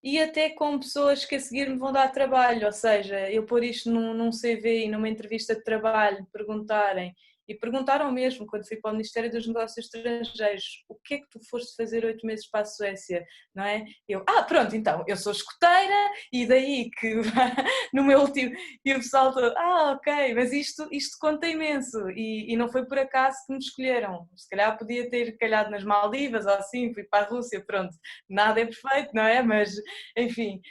e até com pessoas que a seguir me vão dar trabalho, ou seja, eu pôr isto num CV e numa entrevista de trabalho, perguntaram mesmo, quando fui para o Ministério dos Negócios Estrangeiros, o que é que tu foste fazer 8 meses para a Suécia, não é? Eu, pronto, então, eu sou escoteira, e daí que no meu último, e o pessoal todo, ok, mas isto conta imenso, e não foi por acaso que me escolheram, se calhar podia ter calhado nas Maldivas, ou assim, fui para a Rússia, pronto, nada é perfeito, não é? Mas, enfim,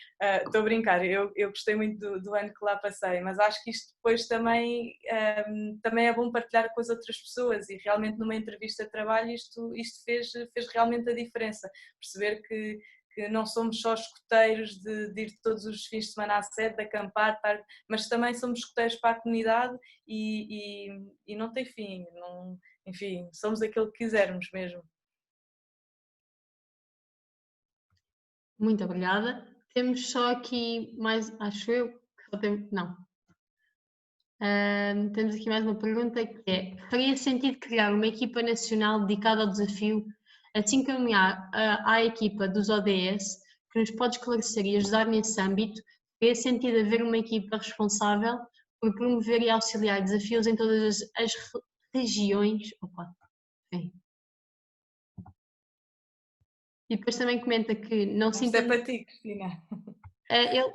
estou a brincar, eu gostei muito do ano que lá passei, mas acho que isto depois também é bom partilhar com as outras pessoas, e realmente numa entrevista de trabalho isto fez realmente a diferença, perceber que não somos só escoteiros de ir todos os fins de semana à sede, de acampar, mas também somos escoteiros para a comunidade e não tem fim, enfim, somos aquilo que quisermos mesmo. Muito obrigada. Temos só aqui mais, acho eu, não. Temos aqui mais uma pergunta que é: faria sentido criar uma equipa nacional dedicada ao desafio, assim como há a equipa dos ODS, que nos pode esclarecer e ajudar nesse âmbito? Faria sentido haver uma equipa responsável por promover e auxiliar desafios em todas as regiões? Sim. E depois também comenta que não se entende... é para ti, Cristina.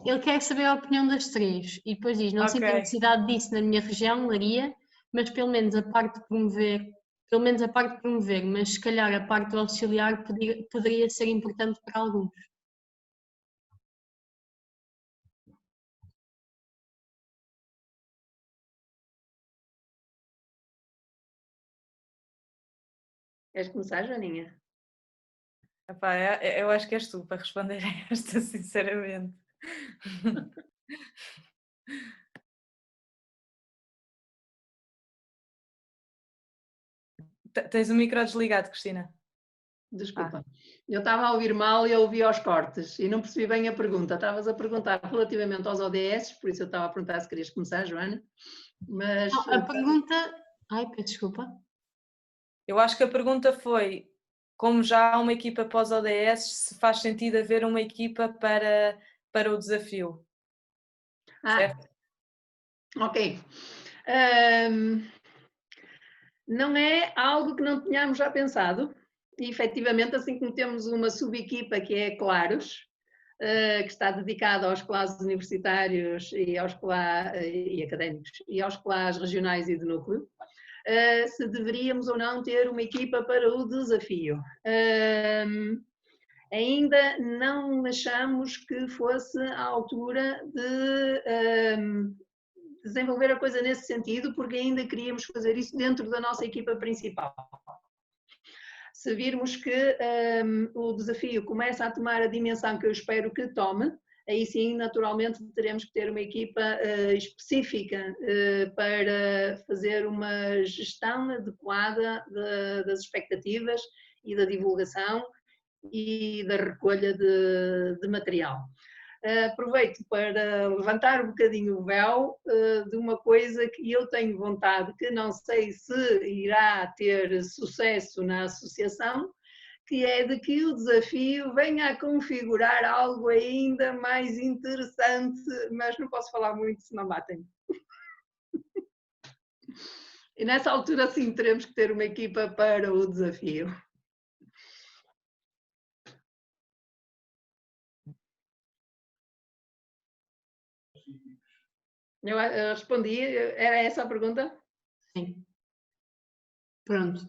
Ele quer saber a opinião das três e depois diz: não sinto necessidade disso na minha região, Leiria, mas pelo menos a parte de promover, mas se calhar a parte do auxiliar poderia ser importante para alguns. Queres começar, Joaninha? Epá, eu acho que és tu para responder a esta, sinceramente. Tens o micro desligado, Cristina. Desculpa. Eu estava a ouvir mal e eu ouvi aos cortes e não percebi bem a pergunta. Estavas a perguntar relativamente aos ODS, por isso eu estava a perguntar se querias começar, Joana. Mas não, a pergunta... Ai, peço desculpa. Eu acho que a pergunta foi, como já há uma equipa pós ODS, se faz sentido haver uma equipa para o desafio. Certo? Ok. Não é algo que não tínhamos já pensado. E, efetivamente, assim como temos uma subequipa que é Claros, que está dedicada aos CLAs universitários e académicos e aos CLAs regionais e de núcleo, se deveríamos ou não ter uma equipa para o desafio. Ainda não achamos que fosse a altura de desenvolver a coisa nesse sentido, porque ainda queríamos fazer isso dentro da nossa equipa principal. Se virmos que o desafio começa a tomar a dimensão que eu espero que tome, aí sim, naturalmente, teremos que ter uma equipa específica para fazer uma gestão adequada das expectativas e da divulgação e da recolha de material. Aproveito para levantar um bocadinho o véu de uma coisa que eu tenho vontade, que não sei se irá ter sucesso na associação, que é de que o desafio venha a configurar algo ainda mais interessante, mas não posso falar muito, senão batem. E nessa altura sim teremos que ter uma equipa para o desafio. Eu respondi, era essa a pergunta? Sim. Pronto.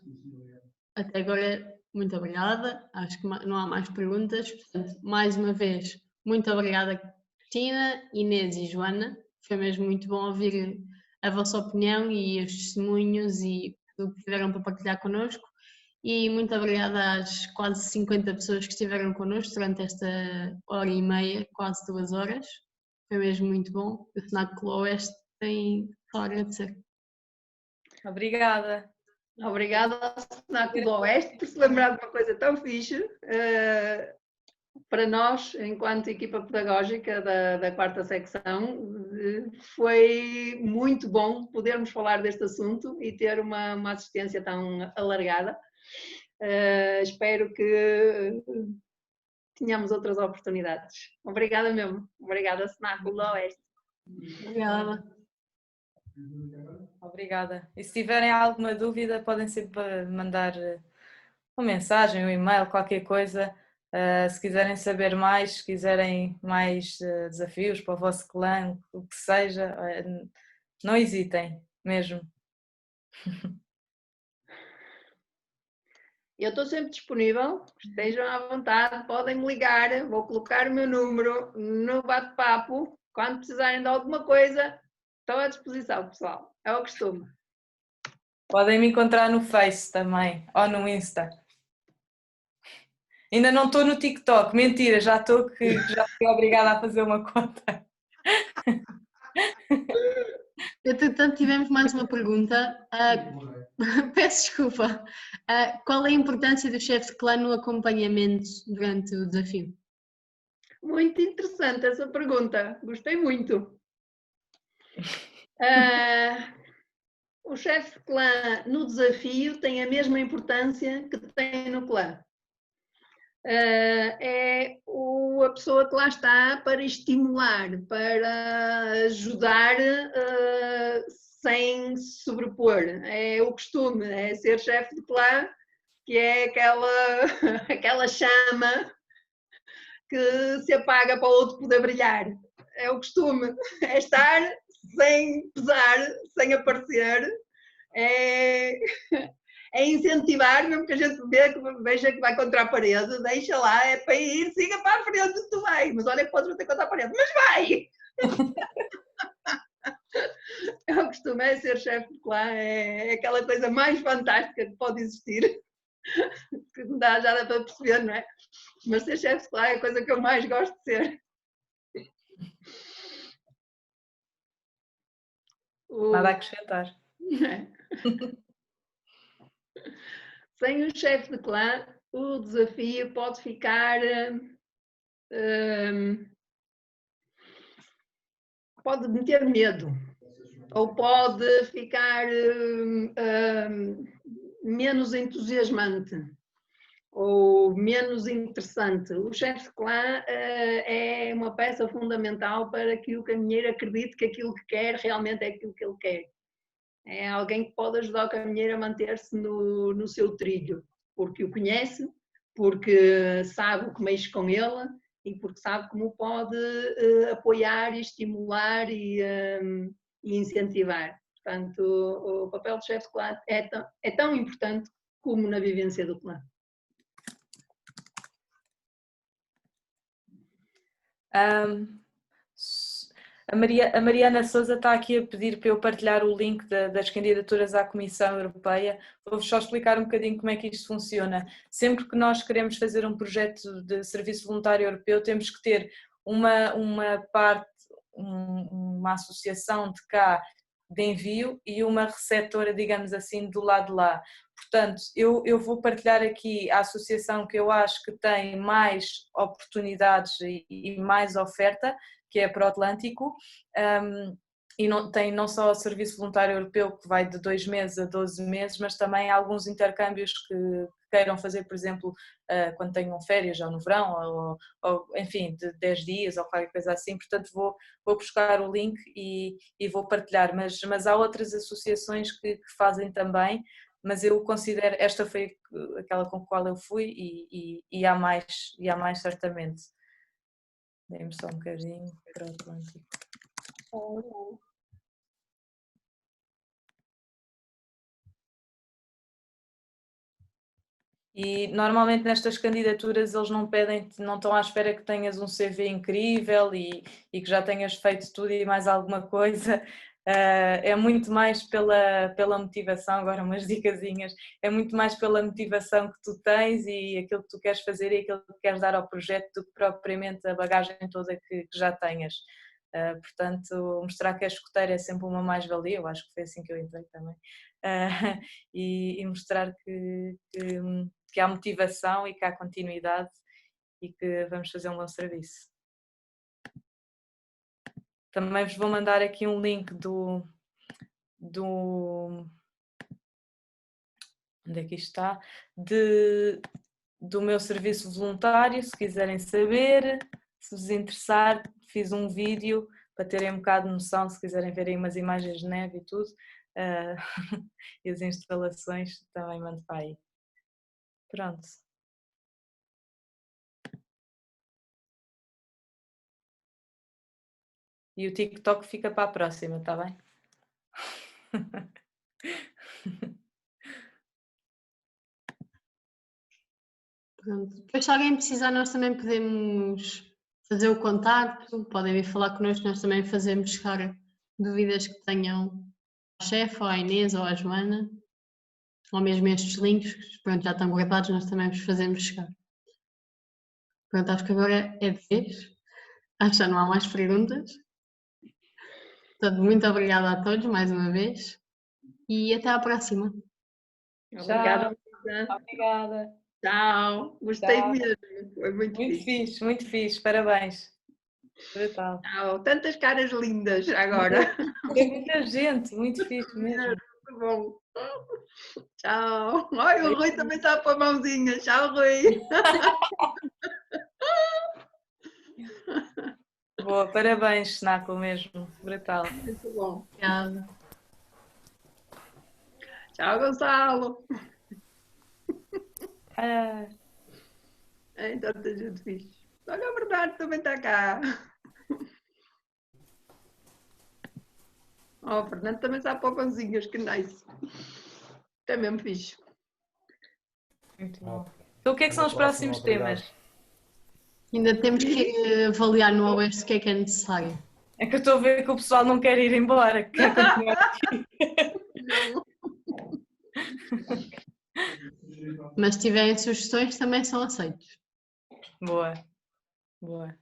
Até agora, muito obrigada. Acho que não há mais perguntas. Portanto, mais uma vez, muito obrigada, Cristina, Inês e Joana. Foi mesmo muito bom ouvir a vossa opinião e os testemunhos e o que tiveram para partilhar connosco. E muito obrigada às quase 50 pessoas que estiveram connosco durante esta hora e meia, quase 2 horas. Foi mesmo muito bom. O Cenáculo Oeste tem só a agradecer. Obrigada. Obrigada ao Cenáculo Oeste por se lembrar de uma coisa tão fixe. Para nós, enquanto equipa pedagógica da 4ª secção, foi muito bom podermos falar deste assunto e ter uma assistência tão alargada. Espero que tenhamos outras oportunidades. Obrigada mesmo. Obrigada, Cenáculo Oeste. Obrigada. Obrigada. E se tiverem alguma dúvida, podem sempre mandar uma mensagem, um e-mail, qualquer coisa. Se quiserem saber mais, se quiserem mais desafios para o vosso clã, o que seja, não hesitem, mesmo. Eu estou sempre disponível, estejam à vontade, podem me ligar, vou colocar o meu número no bate-papo. Quando precisarem de alguma coisa, estou à disposição, pessoal. É o costume. Podem me encontrar no Face também, ou no Insta. Ainda não estou no TikTok, mentira, já estou que já fui obrigada a fazer uma conta. Entretanto, tivemos mais uma pergunta. Peço desculpa. Qual é a importância do chefe de clã no acompanhamento durante o desafio? Muito interessante essa pergunta, gostei muito. O chefe de clã no desafio tem a mesma importância que tem no clã. É a pessoa que lá está para estimular, para ajudar sem se sobrepor. É o costume, é ser chefe de clã, que é aquela chama que se apaga para o outro poder brilhar. É o costume, é estar sem pesar, sem aparecer, é incentivar, mesmo que a gente veja que vai contra a parede, deixa lá, é para ir, siga para a frente, tu vai, mas olha que podes bater contra a parede, mas vai! É o costume, é ser chefe de clã, é aquela coisa mais fantástica que pode existir, que já dá para perceber, não é? Mas ser chefe de clã é a coisa que eu mais gosto de ser. Nada a acrescentar. Sem um chefe de clã, o desafio pode ficar... pode meter medo, ou pode ficar menos entusiasmante ou menos interessante. O chefe de clã é uma peça fundamental para que o caminheiro acredite que aquilo que quer realmente é aquilo que ele quer. É alguém que pode ajudar o caminheiro a manter-se no seu trilho, porque o conhece, porque sabe o que mexe com ele e porque sabe como pode apoiar, estimular e incentivar. Portanto, o papel do chefe de clã é tão importante como na vivência do clã. A Mariana Souza está aqui a pedir para eu partilhar o link das candidaturas à Comissão Europeia. Vou-vos só explicar um bocadinho como é que isto funciona. Sempre que nós queremos fazer um projeto de serviço voluntário europeu, temos que ter uma parte, uma associação de cá de envio e uma receptora, digamos assim, do lado de lá. Portanto, eu vou partilhar aqui a associação que eu acho que tem mais oportunidades e mais oferta, que é a Pro-Atlântico, e tem não só o Serviço Voluntário Europeu, que vai de 2 meses a 12 meses, mas também alguns intercâmbios que queiram fazer, por exemplo, quando tenham férias, ou no verão, ou enfim, de 10 dias ou qualquer coisa assim. Portanto, vou buscar o link e vou partilhar, mas há outras associações que fazem também, mas eu considero, esta foi aquela com a qual eu fui e há mais certamente. Dê-me só um bocadinho para o Atlântico. E normalmente nestas candidaturas eles não estão à espera que tenhas um CV incrível e que já tenhas feito tudo e mais alguma coisa. É muito mais pela motivação, agora umas dicasinhas, é muito mais pela motivação que tu tens e aquilo que tu queres fazer e aquilo que queres dar ao projeto do que propriamente a bagagem toda que já tenhas. Portanto, mostrar que és escoteiro é sempre uma mais-valia, eu acho que foi assim que eu entrei também, e mostrar que há motivação e que há continuidade e que vamos fazer um bom serviço. Também vos vou mandar aqui um link onde é que isto está? Do meu serviço voluntário, se quiserem saber, se vos interessar, fiz um vídeo para terem um bocado de noção, se quiserem verem umas imagens de neve e tudo, e as instalações também mando para aí. Pronto. E o TikTok fica para a próxima, está bem? Pronto. Depois, se alguém precisar, nós também podemos fazer o contacto, podem vir falar connosco, nós também fazemos chegar dúvidas que tenham à chefe, ou à Inês, ou à Joana, ou mesmo estes links, que pronto, já estão guardados, nós também vos fazemos chegar. Pronto, acho que agora é de vez. Acho que já não há mais perguntas. Portanto, muito obrigada a todos mais uma vez e até à próxima. Obrigada. Obrigada. Tchau. Gostei Tchau. mesmo. Foi muito fixe. Muito fixe. Parabéns. Brutal. Tchau. Tantas caras lindas agora. Tem muita gente. Muito fixe mesmo. Muito bom. Tchau. Olha, o Rui também está a pôr mãozinha. Tchau, Rui. Boa, parabéns, Snaco, mesmo. Brutal. Muito bom. Obrigada. Tchau, Gonçalo. Então, tanta gente fixe. Olha, o Bernardo também está cá. Oh, o Fernando também está a pôr mãozinhas. Que nice. É mesmo fixe. Muito bom. Então, o que é que são os próximos temas? Ainda temos que avaliar no Oeste o que é necessário. É que eu estou a ver que o pessoal não quer ir embora, quer continuar aqui. Mas se tiverem sugestões também são aceitos. Boa, boa.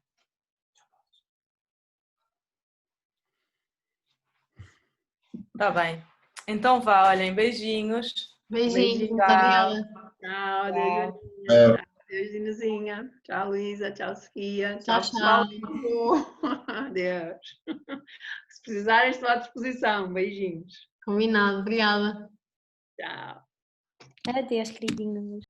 Está bem. Então vá, olhem, beijinhos. Beijinhos, muito Tchau. obrigada. Tchau, adeus, Dinazinha. Tchau, Luísa. Tchau, Sofia. Tchau, pessoal. tchau. Adeus. Se precisarem, estou à disposição. Beijinhos. Combinado, obrigada. Tchau. Adeus, queridinhos.